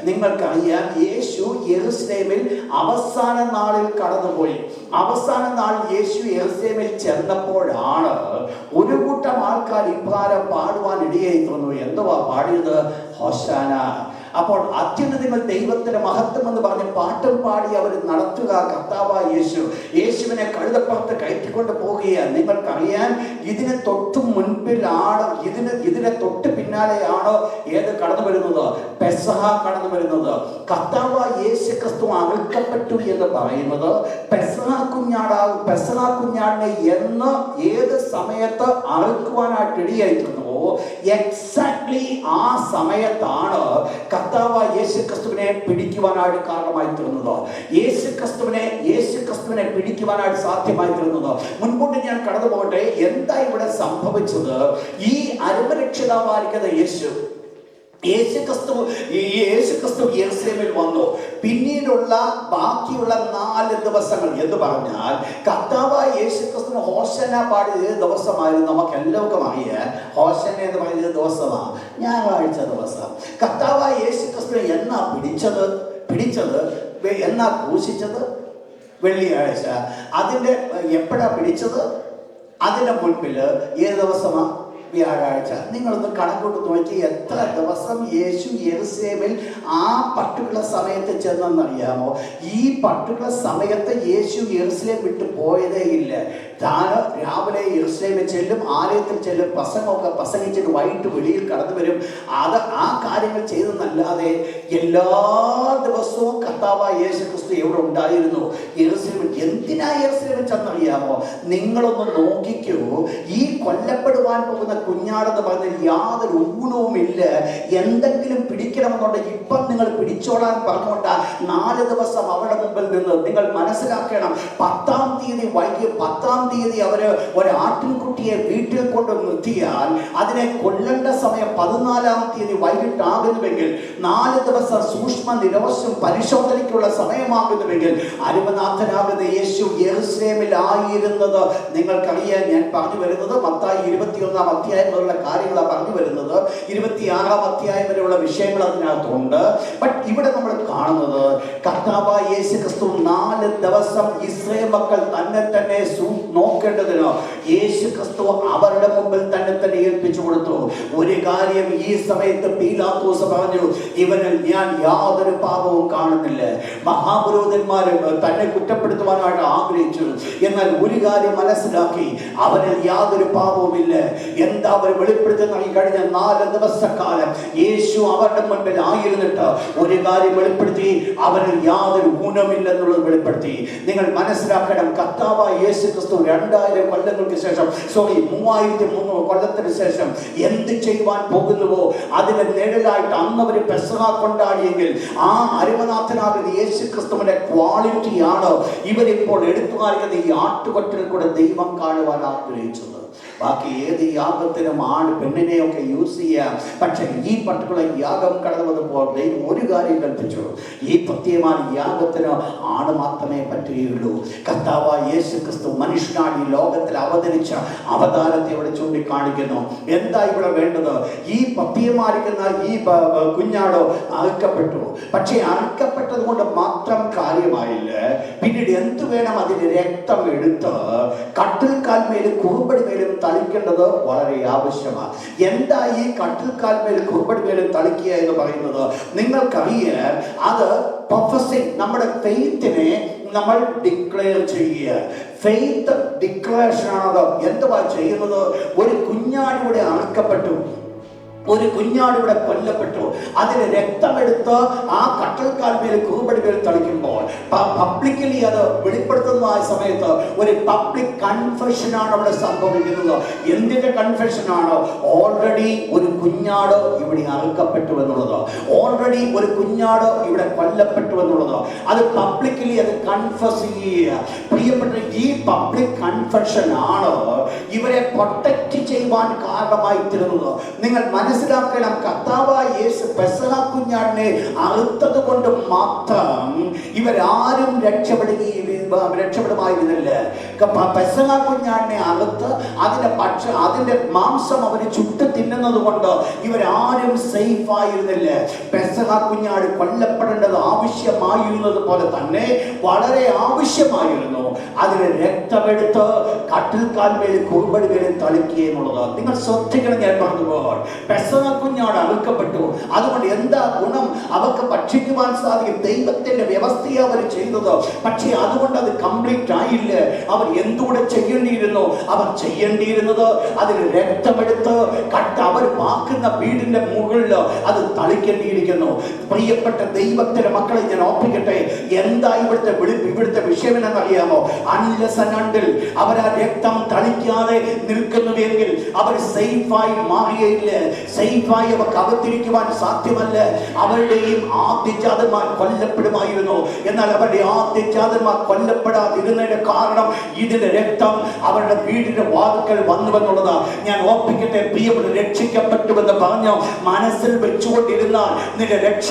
നിങ്ങൾക്കറിയാം, യേശു യെരൂശലേമിൽ അവസാന നാളിൽ കടന്നുപോയി. അവസാന നാളിൽ യേശു യെരൂശലേമിൽ ചെന്നപ്പോഴാണ് ഒരു കൂട്ടം ആൾക്കാർ ഇപ്രകാരം പാടുവാൻ ഇടയായി തോന്നുന്നു. എന്തുവാ പാടിയത്? ഹോശാന. അപ്പോൾ അത്യുന്നതങ്ങൾ ദൈവത്തിന്റെ മഹത്വം എന്ന് പറഞ്ഞ് പാട്ടും പാടി അവർ നടത്തുക. കർത്താവായ യേശു യേശുവിനെ കഴുതപ്പുറത്ത് കയറ്റിക്കൊണ്ട് പോകുകയാണ്. നിങ്ങൾക്കറിയാൻ, ഇതിന് തൊട്ട് മുൻപിലാണ്, ഇതിനെ തൊട്ട് പിന്നാലെയാണ് ഏത് കടന്നു വരുന്നത്? പെസഹ കടന്നു വരുന്നത്. കർത്താവായ യേശു ക്രിസ്തു അറുക്കപ്പെട്ടു എന്ന് പറയുന്നത് പെസഹ കുഞ്ഞാടിനെ എന്ന് ഏത് സമയത്ത് അറുക്കുവാനായിട്ട് ഇടയായിരുന്നു, എക്സാക്ട്ലി ആ സമയത്താണ് കർത്താവായ യേശുക്രിസ്തുവിനെ പിടിക്കുവാനായിട്ട് കാരണമായി തീർന്നത്. യേശുക്രിസ്തുവിനെ പിടിക്കുവാനായിട്ട് സാധ്യമായി തീർന്നത്. മുൻപോട്ട് ഞാൻ കടന്നു പോകട്ടെ. എന്താ ഇവിടെ സംഭവിച്ചത്? ഈ അരുമരക്ഷിതാവായിരിക്കുന്ന യേശുക്രിസ്തു യെരൂശലേമിൽ വന്നു. പിന്നീടുള്ള ബാക്കിയുള്ള 4 ദിവസങ്ങൾ എന്ന് പറഞ്ഞാൽ കർത്താവായ യേശുക്രിസ്തുവിന് ഹോശന പാടിയ ദിവസമായിരുന്നു. നമുക്ക് എല്ലാവർക്കും അറിയാം, ഹോശന എന്ന് പറയുന്ന ദിവസമാണ് ഞായറാഴ്ച ദിവസം. കർത്താവായ യേശുക്രിസ്തുവിനെ എന്നാ പിടിച്ചത് എന്നാ ക്രൂശിച്ചത്? വെള്ളിയാഴ്ച. അതിന്റെ എപ്പോഴാ പിടിച്ചത്? അതിന്റെ മുൻപിൽ ഏത് ദിവസമാണ്? വ്യാഴാഴ്ച. നിങ്ങളൊന്ന് കണക്കൂട്ട് നോക്കി, എത്ര ദിവസം യേശു യെരൂശലേമിൽ ആ പർട്ടിക്കുലർ സമയത്ത് ചെന്നറിയാമോ? ഈ പർട്ടിക്കുലർ സമയത്ത് യേശു യെരൂശലേം വിട്ടു പോയതേ ഇല്ല. താൻ രാവിലെ യെരൂശലേമിൽ ചെല്ലും, ആലയത്തിൽ ചെല്ലും, പ്രസംഗമൊക്കെ പ്രസംഗിച്ചിട്ട് വൈകിട്ട് വെളിയിൽ കടന്നു വരും. ആ കാര്യങ്ങൾ ചെയ്തെന്നല്ലാതെ എല്ലാ ദിവസവും കർത്താവായ യേശു ക്രിസ്തു എവിടെ ഉണ്ടായിരുന്നു? യെരൂശലേമിൽ. എന്തിനാ യെരൂശലേമിൽ ചെന്നറിയാമോ? നിങ്ങളൊന്ന് നോക്കിക്കൂ. ഈ കൊല്ലപ്പെടുവാൻ പോകുന്ന കുഞ്ഞാടെന്ന് പറഞ്ഞാൽ യാതൊരു ഊണവുമില്ല. എന്തെങ്കിലും പിടിക്കണമെന്നുണ്ടെങ്കിൽ ഇപ്പം നിങ്ങൾ പിടിച്ചോളാൻ പറഞ്ഞുകൊണ്ടാ 4 ദിവസം അവരുടെ മുമ്പിൽ നിന്ന്. നിങ്ങൾ മനസ്സിലാക്കണം, 10-ാം തീയതി വൈകി 10-ാം തീയതി അവര് ഒരു ആട്ടിൻകുട്ടിയെ വീട്ടിൽ കൊണ്ട് നിർത്തിയാൽ അതിനെ കൊല്ലേണ്ട സമയം 14-ാം തീയതി വൈകിട്ടാകുന്നുവെങ്കിൽ, 4 ദിവസം സൂക്ഷ്മ നിരവശം പരിശോധനയ്ക്കുള്ള സമയമാകുന്നുവെങ്കിൽ, അരുമനാഥനാകുന്ന യേശു യെരൂശലേമിൽ ആയിരുന്നത് നിങ്ങൾക്കറിയാൻ. ഞാൻ പറഞ്ഞു വരുന്നത് മത്തായി 21-ാം അധ്യായം മുതലുള്ള കാര്യങ്ങളാണ് പറഞ്ഞു വരുന്നത്. 26-ാം അധ്യായം വരെയുള്ള വിഷയങ്ങൾ അതിനകത്തുണ്ട്. ബട്ട് ഇവിടെ നമ്മൾ കാണുന്നത് കർത്താവായ യേശു ക്രിസ്തു 4 ദിവസം ഇസ്രായേൽ മക്കൾ തന്നെ നോക്കേണ്ടതിന് യേശു ക്രിസ്തു അവരുടെ മുമ്പിൽ തന്നെ ഏൽപ്പിച്ചു കൊടുത്തു. ഒരു കാര്യം ഈ സമയത്ത് പീലാത്തോസ് പറഞ്ഞു, ഇവനിൽ ഞാൻ യാതൊരു പാപവും കാണുന്നില്ല. മഹാപുരോഹിതന്മാര് തന്നെ കുറ്റപ്പെടുത്തുവാനായിട്ട് ആഗ്രഹിച്ചു. എന്നാൽ ഒരു കാര്യം മനസ്സിലാക്കി, അവനിൽ യാതൊരു പാപവുമില്ല. എന്താ അവർ വെളിപ്പെടുത്തി നൽകി? കഴിഞ്ഞ 4 ദിവസക്കാലം യേശു അവരുടെ മുൻപിൽ ആയിരുന്നിട്ട് ഒരു കാര്യം വെളിപ്പെടുത്തി, അവനിൽ യാതൊരു ഊനമില്ലെന്നുള്ളത് വെളിപ്പെടുത്തി. നിങ്ങൾ മനസ്സിലാക്കണം, കർത്താവായ യേശു ക്രിസ്തു 2000 കൊല്ലങ്ങൾക്ക് ശേഷം 3300 കൊല്ലത്തിന് ശേഷം എന്ത് ചെയ്യുവാൻ പോകുന്നുവോ അതിന്റെ നിഴലായിട്ട് അന്ന് അവർ പെസഹ കൊണ്ടാടിയെങ്കിൽ, ആ അരുമനാഥനാകുന്ന യേശു ക്രിസ്തുവിന്റെ ക്വാളിറ്റിയാണ് ഇവരിപ്പോൾ എടുത്തു കാണിക്കുന്ന ഈ ആട്ടുകൊറ്റൽ കൂടെ ദൈവം കാണുവാൻ ആഗ്രഹിച്ചത്. ബാക്കി ഏത് യാഗത്തിനും ആണ് പെണ്ണിനെയൊക്കെ യൂസ് ചെയ്യാം. പക്ഷെ ഈ പർട്ടിക്കുലർ യാഗം കടന്നു വന്നപ്പോൾ ദൈവം ഒരു കാര്യം കൽപ്പിച്ചു, ഈ പ്രത്യേകമായ യാഗത്തിന് ആണ് മാത്രമേ പറ്റുകയുള്ളൂ. കർത്താവായ യേശു ക്രിസ്തു മനുഷ്യനാണ് ഈ ലോകത്തിൽ അവതരിച്ച അവതാരത്തെ ഇവിടെ ചൂണ്ടിക്കാണിക്കുന്നു. എന്താ ഇവിടെ വേണ്ടത്? ഈ പ്രത്യേകമായിരിക്കുന്ന ഈ കുഞ്ഞാടോ അറുക്കപ്പെട്ടു. പക്ഷെ അറുക്കപ്പെട്ടത് കൊണ്ട് മാത്രം കാര്യമായില്ല. പിന്നീട് എന്ത് വേണം? അതിന്റെ രക്തം എടുത്ത് കട്ടിൽക്കാൽമേലും കുറുമ്പടി മേലും തളിക്കേണ്ടത് വളരെ ആവശ്യമാണ്. എന്താ ഈ കട്ടിൽക്കാൽമേലും കുറുമ്പടി മേലും തളിക്കുക എന്ന് പറയുന്നത്? നിങ്ങൾക്കറിയാൻ, അത് പ്രൊഫസിംഗ്, നമ്മുടെ ഫെയ്ത്തിനെ നമ്മൾ ഡിക്ലെയർ ചെയ്യുക. ഫെയ്ത്ത് ഡിക്ലറേഷൻ ആണത്. എന്തുവാ ചെയ്യുന്നത്? ഒരു കുഞ്ഞാടിവിടെ അറുക്കപ്പെട്ടു. ഒരു കുഞ്ഞാട് ഇവിടെ കൊല്ലപ്പെട്ടു. അതിന് രക്തമെടുത്ത് ആ കട്ടൽക്കാൽമേൽ കുറുപടിമേൽ തളിക്കുമ്പോൾ പബ്ലിക്കലി അത് വെളിപ്പെടുത്തുന്ന ആ സമയത്ത് ഒരു പബ്ലിക് കൺഫെഷനാണ് അവിടെ സംഭവിക്കുന്നത്. എന്തിന്റെ കൺഫെഷനാണ്? ഓൾറെഡി ഒരു കുഞ്ഞാട് ഇവിടെ അറുക്കപ്പെട്ടു എന്നുള്ളത്, ഓൾറെഡി ഒരു കുഞ്ഞാട് ഇവിടെ കൊല്ലപ്പെട്ടു എന്നുള്ളത്. അത് പബ്ലിക്കലി അത് കൺഫസ് ചെയ്യുക. പ്രിയപ്പെട്ട, ഈ പബ്ലിക് കൺഫെഷൻ ആണ് ഇവരെ പ്രൊട്ടക്ട് ചെയ്യുവാൻ കാരണമായി തീരുന്നത്. നിങ്ങൾ മനസ്സിലാക്കണം, കർത്താവായ യേശു പെസഹ കുഞ്ഞാടിനെ അറുത്തത് കൊണ്ട് മാത്രം ഇവരാരും രക്ഷപ്പെടുമായിരുന്നില്ല. പെസഹ കുഞ്ഞാടിനെ അറുത്ത് അതിന്റെ മാംസം അവർ ചുട്ട് തിന്നുന്നത് കൊണ്ട് ഇവരാരും സേഫ് ആയിരുന്നില്ല. പെസഹ കുഞ്ഞാട് കൊല്ലപ്പെടേണ്ടത് ആവശ്യമായിരുന്നത് പോലെ തന്നെ വളരെ ആവശ്യമായിരുന്നു അതിന് രക്തമെടുത്ത് കട്ടിൽക്കാൽമേൽ കുറുപടിമേൽ തളിക്കുക എന്നുള്ളത്. നിങ്ങൾ ശ്രദ്ധിക്കണം, ഞാൻ പറഞ്ഞപ്പോൾ പെസഹ കുഞ്ഞാട് അറുക്കപ്പെട്ടു. അതുകൊണ്ട് എന്താ ഗുണം? അവർക്ക് ഭക്ഷിക്കുവാൻ സാധിക്കും. ദൈവത്തിന്റെ വ്യവസ്ഥയെ അവർ ചെയ്തത്. പക്ഷേ അതുകൊണ്ട് അത് കംപ്ലീറ്റ് ആയില്ല. അവർ എന്തുകൂടെ ചെയ്യേണ്ടിയിരുന്നു? അവർ ചെയ്യേണ്ടിയിരുന്നത് അതിന് രക്തമെടുത്ത് അവർ പാക്കുന്ന വീടിന്റെ മുകളിൽ അത് തളിക്കേണ്ടിയിരിക്കുന്നു. പ്രിയപ്പെട്ട ദൈവത്തിന്റെ മക്കളെ ഞാൻ ഓർപ്പിക്കട്ടെ, എന്താ ഇവിടുത്തെ വിഷയം എന്നറിയാമോ? അൺലെസ് ആൻഡ് അണ്ടിൽ അവർ ആ രക്തം തളിക്കാതെ നിൽക്കുന്നുവെങ്കിൽ അവർ സേഫായി മാറിയില്ല. സേഫായി അവർക്ക് അകത്തിരിക്കുവാൻ സാധ്യമല്ല. അവരുടെയും ആദ്യജാതന്മാർ കൊല്ലപ്പെടുമായിരുന്നു. എന്നാൽ അവരുടെ ആദ്യജാതന്മാർ കൊല്ലപ്പെടാതിരുന്നതിന്റെ കാരണം ഇതിന്റെ രക്തം അവരുടെ വീടിന്റെ വാതിൽക്കൽ വന്നുവെന്നുള്ളത് ഞാൻ ഓർപ്പിക്കട്ടെ. പ്രിയപ്പെട്ട, രക്ഷിക്കപ്പെട്ടുവെന്ന് പറഞ്ഞു മനസ്സിൽ വെച്ചുകൊണ്ടിരുന്നാൽ നിന്റെ രക്ഷ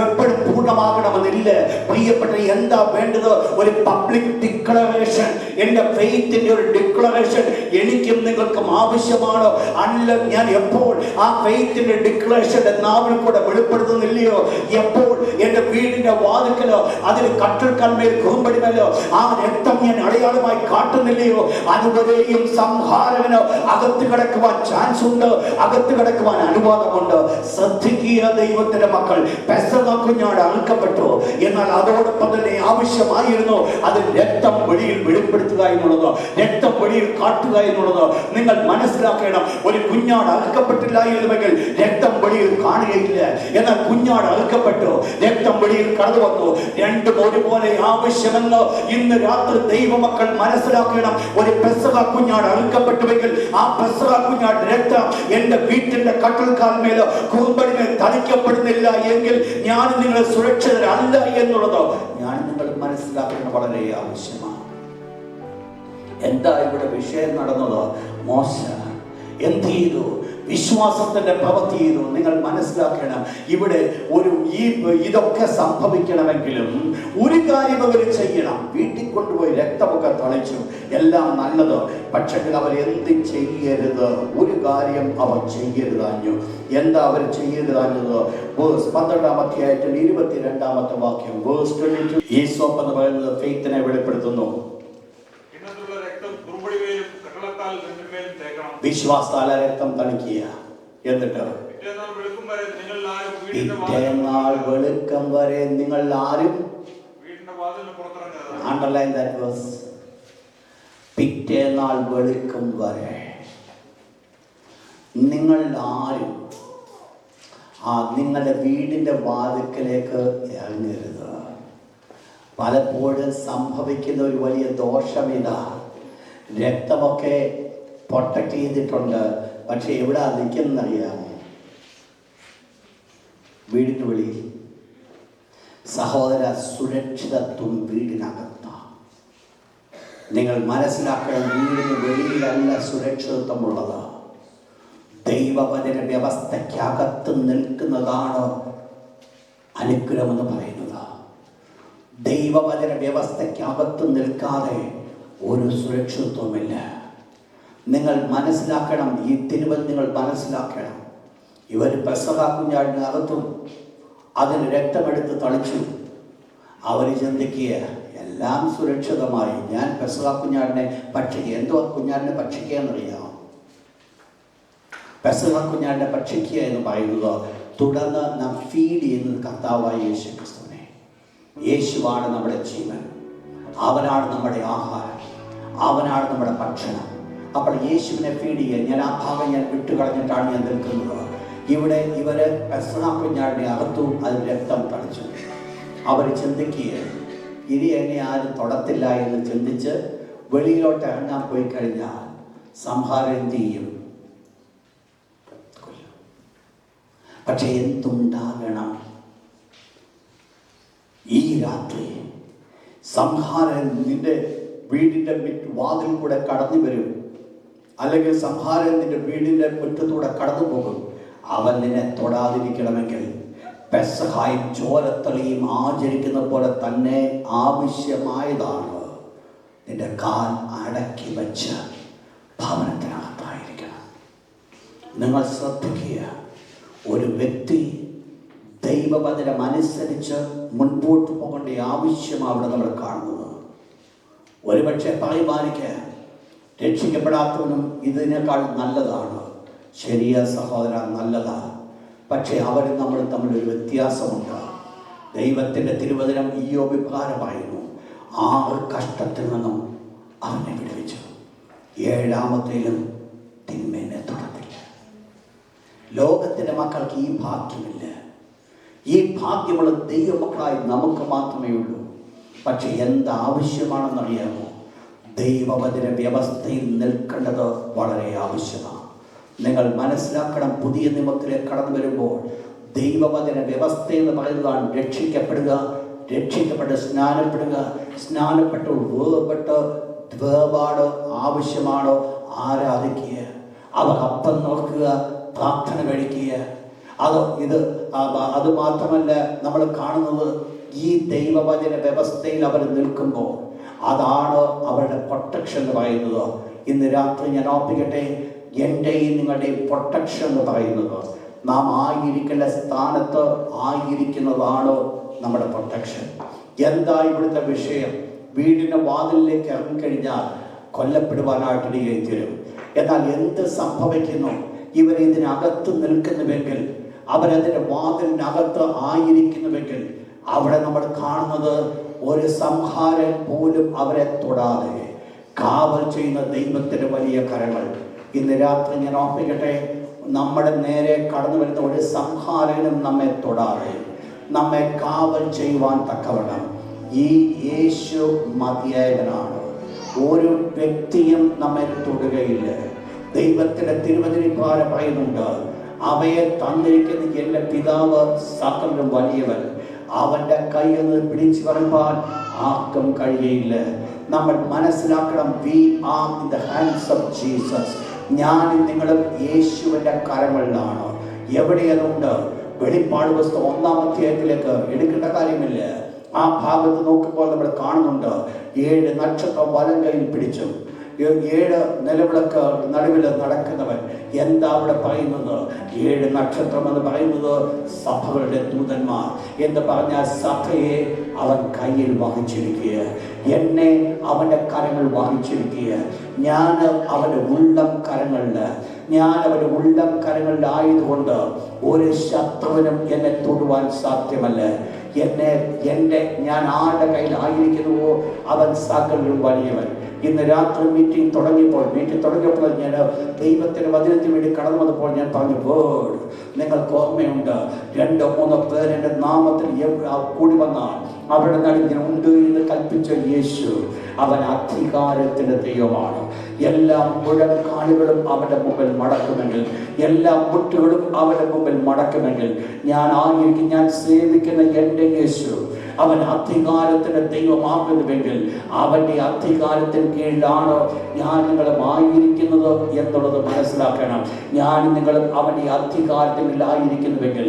എപ്പോഴും പൂർണ്ണമാകണമെന്നില്ല. പ്രിയപ്പെട്ട, എന്താ വേണ്ടത്? ഒരു പബ്ലിക് ഡിക്ലറേഷൻ. എന്റെ ഫെയ്ത്തിന്റെ ഒരു ഡിക്ലറേഷൻ എനിക്കും നിങ്ങൾക്കും ആവശ്യമാണ്. അല്ല, ഞാൻ എപ്പോൾ ആ ഫെയ്ത്തിന്റെ ഡിക്ലറേഷൻ നാവിൽ കൂടെ വെളിപ്പെടുത്തുന്നില്ലയോ, എപ്പോൾ എന്റെ വീടിന്റെ വാതിൽക്കലോ അതിന് കട്ടിൽക്കാൽമേൽ കുറുമ്പടിമേലോ ആ രക്തം ഞാൻ അടയാളമായി കാട്ടുന്നില്ലയോ, അതുവരെയും സംഹാരകന് അകത്ത് കിടക്കുവാൻ ചാൻസ് ഉണ്ട്, അകത്ത് കിടക്കുവാൻ അനുവാദമുണ്ട്. ശ്രദ്ധിക്കുക ദൈവത്തിന്റെ മക്കൾ, പെസഹ കുഞ്ഞാട് അറുക്കപ്പെട്ടു. എന്നാൽ അതോടൊപ്പം തന്നെ ആവശ്യമായിരുന്നു അതിൽ രക്തം വെളിയിൽ വെളിപ്പെടുത്തുക എന്നുള്ളത്, രക്തം വെളിയിൽ കാട്ടുക എന്നുള്ളത്. നിങ്ങൾ മനസ്സിലാക്കണം, ഒരു കുഞ്ഞാട് അറുക്കപ്പെട്ടില്ലായിരുന്നെങ്കിൽ രക്തം വെളിയിൽ കാണുകയില്ല. എന്നാൽ കുഞ്ഞാട് അറുക്കപ്പെട്ടു, രക്തം വെളിയിൽ കടന്നു വന്നു. രണ്ടും ഒരുപോലെ ആവശ്യമെന്ന് ഇന്ന് രാത്രി ദൈവമക്കൾ മനസ്സിലാക്കണം. ഒരു പെസഹ കുഞ്ഞാട് അറുക്കപ്പെട്ടുവെങ്കിൽ ആ പെസഹ കുഞ്ഞാട് രക്തം എന്റെ വീട്ടിന്റെ കട്ടിൽക്കാൽമേലോ കുറുമ്പടിമേൽ തളിക്കപ്പെടുന്നില്ല എങ്കിൽ ഞാൻ നിങ്ങളെ സുരക്ഷിതരല്ല എന്നുള്ളത് ഞാൻ നിങ്ങൾ മനസ്സിലാക്കുന്നത് വളരെ ആവശ്യമാണ്. എന്താ ഇവിടെ വിഷയം നടന്നത്? മോശ എന്ത് ചെയ്തു? വിശ്വാസത്തിന്റെ പ്രവൃത്തി ചെയ്തു. നിങ്ങൾ മനസ്സിലാക്കണം, ഇവിടെ ഇതൊക്കെ സംഭവിക്കണമെങ്കിലും ഒരു കാര്യം അവർ ചെയ്യണം. വീട്ടിൽ കൊണ്ടുപോയി രക്തമൊക്കെ തളിച്ചു, എല്ലാം നല്ലത്. പക്ഷേ അവർ എന്ത് ചെയ്യരുത്? ഒരു കാര്യം അവർ ചെയ്യരുതാഞ്ഞു. എന്താ അവർ ചെയ്യരുതാഞ്ഞത്? 12-ാം അധ്യായത്തിൽ 22-ാമത്തെ വാക്യം, വേഴ്സ് 22. ഈ സോപ്പ് എന്ന് പറയുന്നത് ഫെയ്ത്തിനെ വെളിപ്പെടുത്തുന്നു. വിശ്വാസത്താൽ രക്തം തളിക്കുക. എന്നിട്ട് പിറ്റേന്നാൾ വെളുക്കം വരെ നിങ്ങൾ ആരും അണ്ടർലൈൻ ദാറ്റ് വേഴ്സ്. പിറ്റേന്നാൾ വെളുക്കം വരെ നിങ്ങൾ ആരും നിങ്ങളുടെ വീടിന്റെ വാതിൽക്കലേക്ക് ഇറങ്ങരുത്. പലപ്പോഴും സംഭവിക്കുന്ന ഒരു വലിയ ദോഷമിതാ, രക്തമൊക്കെ പ്രൊട്ടക്ട് ചെയ്തിട്ടുണ്ട്, പക്ഷെ എവിടെ നിൽക്കുന്നറിയാമോ? വീടിന് വെളിയിൽ. സഹോദര, സുരക്ഷിതത്വം വീടിനകത്താണ്. നിങ്ങൾ മനസ്സിലാക്കണം, വീടിന് വെളിയിലല്ല സുരക്ഷിതത്വമുള്ളത്. ദൈവവചന വ്യവസ്ഥയ്ക്കകത്ത് നിൽക്കുന്നതാണ് അനുഗ്രഹമെന്ന് പറയുന്നത്. ദൈവവചന വ്യവസ്ഥയ്ക്കകത്ത് നിൽക്കാതെ ഒരു സുരക്ഷിതത്വമില്ല. നിങ്ങൾ മനസ്സിലാക്കണം, ഈ തിരുവചനം നിങ്ങൾ മനസ്സിലാക്കണം. ഇവർ പെസഹ കുഞ്ഞാടിന് അകത്തും അതിന് രക്തമെടുത്ത് തളിച്ചു. അവർ ചിന്തിക്കുക എല്ലാം സുരക്ഷിതമായി, ഞാൻ പെസഹ കുഞ്ഞാടിനെ ഭക്ഷിക്കുക. എന്തോ കുഞ്ഞാടിനെ ഭക്ഷിക്കുക എന്നറിയാമോ? പെസഹ കുഞ്ഞാടിനെ ഭക്ഷിക്കുക എന്ന് പറയുന്നത് തുടർന്ന് നാം ഫീഡ് ചെയ്യുന്നത് കർത്താവായ യേശു ക്രിസ്തുവിനെ. യേശുവാണ് നമ്മുടെ ജീവൻ, അവനാണ് നമ്മുടെ ആഹാരം, അവനാണ് നമ്മുടെ ഭക്ഷണം. അപ്പോൾ യേശുവിനെ ഫീഡ് ചെയ്യാൻ ഞാൻ ആ ഭാഗം വിട്ടുകളഞ്ഞിട്ടാണ് ഞാൻ നിൽക്കുന്നത്. ഇവിടെ ഇവര് പെസഹ കുഞ്ഞാടിനെ അകത്തു, അതിൽ രക്തം തളിച്ചു. അവർ ചിന്തിക്കുക, ഇനി എന്നെ ആരും തൊടത്തില്ല എന്ന് ചിന്തിച്ച് വെളിയിലോട്ട് ഇറങ്ങാൻ പോയി കഴിഞ്ഞാൽ സംഹാരം എന്ത് ചെയ്യും? പക്ഷെ എന്തുണ്ടാകണം? ഈ രാത്രി സംഹാരം നിന്റെ വീടിൻ്റെ വാതിൽ കൂടെ കടന്നു വരും, അല്ലെങ്കിൽ സംഹാരം നിന്റെ വീടിൻ്റെ മുറ്റത്തൂടെ കടന്നു പോകും. അവൻ നിന്നെ തൊടാതിരിക്കണമെങ്കിൽ പെസഹായും ചോരത്തളിയും ആചരിക്കുന്ന പോലെ തന്നെ ആവശ്യമായതാണ് നിന്റെ കാൽ അടക്കി വെച്ച് ഭവനത്തിനകത്തായിരിക്കണം. നിങ്ങൾ ശ്രദ്ധിക്കുക, ഒരു വ്യക്തി ദൈവവചനം അനുസരിച്ച് മുൻപോട്ട് പോകേണ്ട ആവശ്യം അവിടെ നമ്മൾ കാണുന്നത്. ഒരുപക്ഷെ പറയുവാനിക്ക് രക്ഷിക്കപ്പെടാത്തവനും ഇതിനേക്കാൾ നല്ലതാണ്. ശരിയ സഹോദര, നല്ലതാണ്. പക്ഷേ അവരും നമ്മൾ തമ്മിലൊരു വ്യത്യാസമുണ്ട്. ദൈവത്തിൻ്റെ തിരുവചനം ഇയ്യോബ് വിഭാരമായിരുന്നു. 6 കഷ്ടത്തിൽ നിന്നും അവനെ വിടുവിച്ചു. 7-ാമത്തേലും തിന്മേനെ തുടർന്നില്ല. ലോകത്തിൻ്റെ മക്കൾക്ക് ഈ ഭാഗ്യമില്ല. ഈ ഭാഗ്യമുള്ള ദൈവമക്കളായി നമുക്ക് മാത്രമേ ഉള്ളൂ. പക്ഷെ എന്താവശ്യമാണെന്നറിയാമോ? ദൈവവചന വ്യവസ്ഥയിൽ നിൽക്കേണ്ടത് വളരെ ആവശ്യമാണ്. നിങ്ങൾ മനസ്സിലാക്കണം, പുതിയ നിയമത്തിലേക്ക് കടന്നു വരുമ്പോൾ ദൈവവചന വ്യവസ്ഥ എന്ന് പറയുന്നതാണ് രക്ഷിക്കപ്പെടുക, രക്ഷിക്കപ്പെട്ട് സ്നാനപ്പെടുക, സ്നാനപ്പെട്ട് വേർപാട് ആവശ്യമാണോ ആരാധിക്കുക, അവർ അപ്പം നോക്കുക, പ്രാർത്ഥന കഴിക്കുക. അത് മാത്രമല്ല, നമ്മൾ കാണുന്നത് ഈ ദൈവവചന വ്യവസ്ഥയിൽ അവർ നിൽക്കുമ്പോൾ അതാണ് അവരുടെ പ്രൊട്ടക്ഷൻ എന്ന് പറയുന്നത്. ഇന്ന് രാത്രി ഞാൻ ഓർപ്പിക്കട്ടെ, എൻ്റെയും നിങ്ങളുടെയും പ്രൊട്ടക്ഷൻ എന്ന് പറയുന്നത് നാം ആയിരിക്കേണ്ട സ്ഥാനത്ത് ആയിരിക്കുന്നതാണ് നമ്മുടെ പ്രൊട്ടക്ഷൻ. എന്താ ഇവിടുത്തെ വിഷയം? വീടിൻ്റെ വാതിലിലേക്ക് ഇറങ്ങിക്കഴിഞ്ഞാൽ കൊല്ലപ്പെടുവാനായിട്ടിടയായി തീരും. എന്നാൽ എന്ത് സംഭവിക്കുന്നു? ഇവരിതിനകത്ത് നിൽക്കുന്നുവെങ്കിൽ, അവരതിൻ്റെ വാതിലിനകത്ത് ആയിരിക്കുന്നുവെങ്കിൽ, അവിടെ നമ്മൾ കാണുന്നത് ഒരു സംഹാരം പോലും അവരെ തൊടാതെ കാവൽ ചെയ്യുന്ന ദൈവത്തിൻ്റെ വലിയ കരങ്ങൾ. ഇന്ന് രാത്രി ഞാൻ ഓർപ്പിക്കട്ടെ, നമ്മുടെ നേരെ കടന്നു വരുന്ന ഒരു സംഹാരനും നമ്മെ തൊടാതെ നമ്മെ കാവൽ ചെയ്യുവാൻ തക്കവണ്ണം ഈ യേശു മതിയായവനാണ്. ഒരു വ്യക്തിയും നമ്മെ തൊടുകയില്ല. ദൈവത്തിൻ്റെ തിരുവചനപ്രകാരം പറയുന്നുണ്ട്, അവയെ തന്നിരിക്കുന്ന എൻ്റെ പിതാവ് സകലം വലിയവൻ, അവൻ്റെ കയ്യിൽ നിന്ന് പിടിച്ചു പറയുവാൻ ആർക്കും കഴിയയില്ല. നമ്മൾ മനസ്സിലാക്കണം, we are in the hands of Jesus. ഞാനും നിങ്ങളും യേശുവിൻ്റെ കരങ്ങളിലാണ്. എവിടെ അതുണ്ട്? വെളിപ്പാട് പുസ്തകം 1-ാം അധ്യായത്തിലേക്ക് എടുക്കേണ്ട കാര്യമില്ല. ആ ഭാഗത്ത് നോക്കുമ്പോൾ നമ്മൾ കാണുന്നുണ്ട്, 7 നക്ഷത്രം വലം കയ്യിൽ പിടിച്ചു, 7 നിലവിളക്ക് നടുവിൽ നടക്കുന്നവൻ. എന്താ അവിടെ പറയുന്നത്? 7 നക്ഷത്രം എന്ന് പറയുന്നത് സഭകളുടെ ദൂതന്മാർ എന്ന് പറഞ്ഞാൽ സഭയെ അവൻ കയ്യിൽ വഹിച്ചിരിക്കുക, എന്നെ അവൻ്റെ കരങ്ങൾ വഹിച്ചിരിക്കുക. ഞാൻ അവൻ്റെ ഉള്ളം കരങ്ങളിലായതുകൊണ്ട് ഒരു ശത്രുവിനും എന്നെ തൊടുവാൻ സാധ്യമല്ല. ഞാൻ ആരുടെ കയ്യിലായിരിക്കുന്നുവോ അവൻ സകലരും വലിയവൻ. ഇന്ന് രാത്രി മീറ്റിംഗ് തുടങ്ങിയപ്പോൾ ഞാൻ ദൈവത്തിൻ്റെ വചനത്തിന് വേണ്ടി കടന്നു വന്നപ്പോൾ ഞാൻ പറഞ്ഞ വേർഡ് നിങ്ങൾക്ക് ഓർമ്മയുണ്ട്. 2-3 പേർ എൻ്റെ നാമത്തിൽ കൂടി വന്നാൽ അവരുടെ നടുവിൽ ഉണ്ട് എന്ന് കൽപ്പിച്ച യേശു, അവൻ അധികാരത്തിൻ്റെ ദൈവമാണ്. എല്ലാ മുഴങ്കാലുകളും അവൻ്റെ മുമ്പിൽ മടക്കുമെങ്കിൽ, എല്ലാ മുട്ടുകളും അവൻ്റെ മുമ്പിൽ മടക്കുമെങ്കിൽ, ഞാൻ സേവിക്കുന്ന എൻ്റെ യേശു അവൻ അധികാരത്തിൻ്റെ ദൈവമാകുന്നുവെങ്കിൽ അവൻ്റെ അധികാരത്തിന് കീഴിലാണ് ഞാൻ നിങ്ങളും ആയിരിക്കുന്നത് എന്നുള്ളത് മനസ്സിലാക്കണം. ഞാൻ നിങ്ങളും അവൻ്റെ അധികാരത്തിലായിരിക്കുന്നുവെങ്കിൽ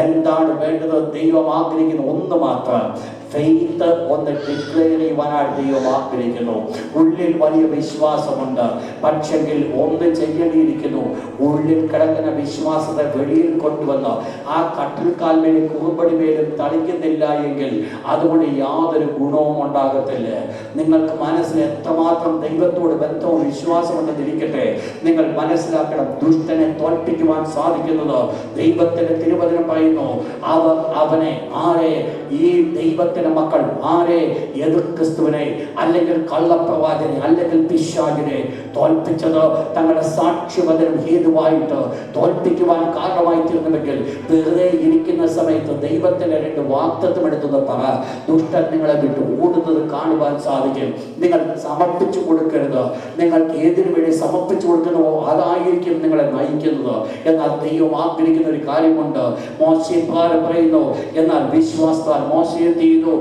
എന്താണ് വേണ്ടത്? ദൈവം ആഗ്രഹിക്കുന്ന ഒന്ന് മാത്രം, ഫെയ്ത്ത് ഒന്ന് ഡിക്ലെയർ ചെയ്യുവാനായിട്ട് ദൈവം ആഗ്രഹിക്കുന്നു. ഉള്ളിൽ വലിയ വിശ്വാസമുണ്ട്, പക്ഷെങ്കിൽ ഒന്ന് ചെയ്യേണ്ടിയിരിക്കുന്നു. ഉള്ളിൽ കിടക്കുന്ന വിശ്വാസത്തെ വെളിയിൽ കൊണ്ടുവന്ന് ആ കട്ടിൽക്കാൽ മേലും കുറുമ്പടി മേലും തളിക്കുന്നില്ല എങ്കിൽ അതുകൊണ്ട് യാതൊരു ഗുണവും ഉണ്ടാകത്തില്ല. നിങ്ങൾക്ക് മനസ്സിൽ എത്രമാത്രം ദൈവത്തോട് ബന്ധവും വിശ്വാസമുണ്ടെന്നിരിക്കട്ടെ, നിങ്ങൾ മനസ്സിലാക്കണം, ദുഷ്ടനെ തോൽപ്പിക്കുവാൻ സാധിക്കുന്നത് ദൈവത്തിന്റെ തിരുവചനം പറയുന്നു. അവനെ ആരെ? ഈ ദൈവത്തെ ദൈവത്തിന്റെ മക്കൾ ആരെ? എതിർ ക്രിസ്തുവിനെ, അല്ലെങ്കിൽ കള്ളപ്രവാചനെ, അല്ലെങ്കിൽ പിശാചിനെ തോൽപ്പിച്ചത് തങ്ങളുടെ സാക്ഷ്യവചനം ഹേതുവായിട്ട് തോൽപ്പിക്കുവാൻ കാരണമായി തീർന്നുവെങ്കിൽ വെറുതെ ഇരിക്കുന്ന സമയത്ത് ദൈവത്തിന്റെ 2 വാഗ്ദത്തം എടുത്തത് പറ. ദുഷ്ടൻ നിങ്ങളെ വിട്ട് ഓടുന്നത് കാണുവാൻ സാധിക്കും. നിങ്ങൾ സമർപ്പിച്ചു കൊടുക്കരുത്. നിങ്ങൾക്ക് ഏതിനു വേണ്ടി സമർപ്പിച്ചു കൊടുക്കുന്നതോ അതായിരിക്കും നിങ്ങളെ നയിക്കുന്നത്. എന്നാൽ ദൈവം ആഗ്രഹിക്കുന്ന ഒരു കാര്യമുണ്ട്. മോശെ പറയുന്നു, എന്നാൽ വിശ്വാസത്താൽ മോശെ എന്ത് ചെയ്തു?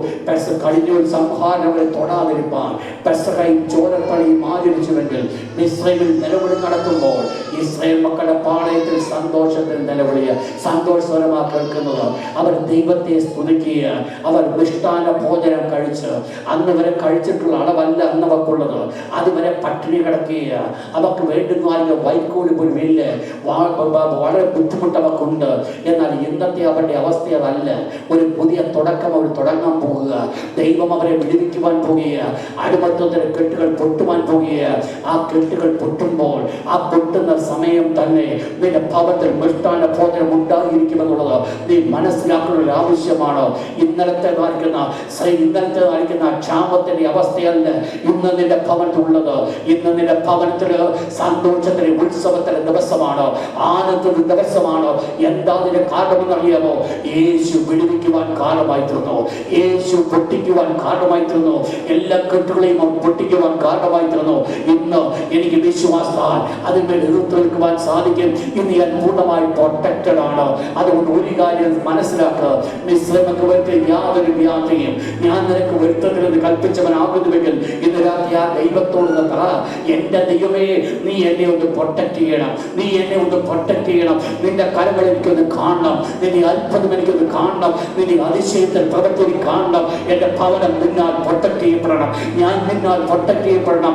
കഴിഞ്ഞ സംഹാരം അവരെ തൊടാതിരിപ്പാൻ പെസഹയും ചോരത്തളിയും ആചരിച്ചുവെങ്കിൽ മിസ്രൈമിൽ നിലവിളി നടത്തുമ്പോൾ ഇസ്രായേൽ മക്കളുടെ പാളയത്തിൽ സന്തോഷത്തിൽ നിലവിളിയ സന്തോഷകരമായി കേൾക്കുന്നത് അവർ ദൈവത്തെ സ്തുതിക്കുക. അവർ മിഷ്ടാന ഭോജനം കഴിച്ച് അന്ന് വരെ കഴിച്ചിട്ടുള്ള അളവല്ല അന്നവർക്കുള്ളത്. അതുവരെ പട്ടിണി കിടക്കുക. അവർക്ക് വേണ്ടുന്ന വൈക്കോല് പോലും ഇല്ല. വളരെ ബുദ്ധിമുട്ട് അവർക്കുണ്ട്. എന്നാൽ ഇന്നത്തെ അവരുടെ അവസ്ഥ അതല്ല. ഒരു പുതിയ തുടക്കം അവർ തുടങ്ങാൻ പോകുക. ദൈവം അവരെ വിടുവിക്കുവാൻ പോകുക. അടിമത്തത്തിന്റെ കെട്ടുകൾ പൊട്ടുവാൻ പോകുക. ആ കെട്ടുകൾ പൊട്ടുമ്പോൾ ആ പൊട്ടുന്ന സമയം തന്നെ നിന്റെ ഭവനത്തിൽ മിഷ്ടാന ഭോജനം ഉണ്ടായിരിക്കുമെന്നുള്ളത് നീ മനസ്സിലാക്കുന്ന ഒരു ആവശ്യമാണ്. ഇന്നലത്തെ ക്ഷാമത്തിന്റെ അവസ്ഥയല്ല ഇന്ന് നിന്റെ ഭവനത്തിൽ ഉള്ളത്. ഇന്ന് നിന്റെ ഭവനത്തില് സന്തോഷത്തിന് ഉത്സവത്തിന്റെ ദിവസമാണ്, ആനന്ദത്തിന്റെ ദിവസമാണ്. എന്താ അതിന്റെ കാരണമെന്നറിയാമോ? യേശു വിടുവിക്കുവാൻ കാരണമായി തീർന്നു. യേശു പൊട്ടിക്കുവാൻ കാരണമായി തീർന്നു. എല്ലാ കെട്ടുകളെയും പൊട്ടിക്കുവാൻ കാരണമായി തീർന്നു. ഇന്ന് എനിക്ക് വിശ്വാസത്താൽ അതിന്മേൽ എതിർത്ത് നിൽക്കുവാൻ സാധിക്കും. ഇന്ന് ഞാൻ പൂർണ്ണമായി പ്രൊട്ടക്റ്റഡ് ആണ്. അതുകൊണ്ട് ഒരു കാര്യം മനസ്സിലാക്കുക, മിശ്രമക്ക് വരുത്തിയ യാതൊരു വ്യാധിയും ഞാൻ നിനക്ക് വരുത്തത്തില്ലെന്ന് കൽപ്പിച്ചവനാകുന്നുവെങ്കിൽ ഇന്ന് രാത്രി ആ ദൈവത്തോട് പറ, എന്റെ ദൈവമേ, നീ എന്നെ ഒന്ന് പ്രൊട്ടക്ട് ചെയ്യണം. നീ എന്നെ ഒന്ന് പ്രൊട്ടക്ട് ചെയ്യണം. നിന്റെ കരങ്ങൾ എനിക്കൊന്ന് കാണണം. നിന്റെ അത്ഭുതം എനിക്കൊന്ന് കാണണം. നിന്റെ അതിശയത്തിൽ പ്രവർത്തി കാണണം. എന്റെ ഭവനം നിന്നാൽ പ്രൊട്ടക്ട് ചെയ്യപ്പെടണം. ഞാൻ നിന്നാൽ പ്രൊട്ടക്ട് ചെയ്യപ്പെടണം.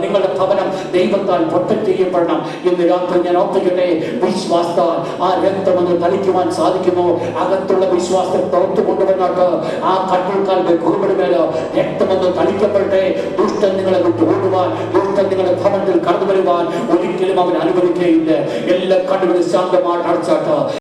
നിങ്ങളുടെ ഭവനം ദൈവത്താൽ പ്രൊട്ടക്ട് ചെയ്യപ്പെടണം. ഇന്ന് രാത്രി ഞാൻ ഓർപ്പിക്കട്ടെ, വിശ്വാസത്താൽ ആ രക്തമെന്ന് തളിക്കുവാൻ സാധിക്കുമോ? അകത്തുള്ള വിശ്വാസത്തെ പുറത്തു കൊണ്ടുവന്നിട്ട് ആ കണ്ണുകാൽ കുറുമ്പടിമേലോ രക്തമെന്ന് തളിക്കപ്പെടട്ടെ. ദുഷ്ടൻ നിങ്ങളെ വിട്ട് ഓടുവാൻ, ദുഷ്ടൻ നിങ്ങളുടെ ഭവനത്തിൽ കടന്നു വരുവാൻ ഒരിക്കലും അവൻ അനുവദിക്കുകയില്ല. എല്ലാ കണ്ണുകളും ശാന്തമായിട്ട് അടച്ചാട്ട്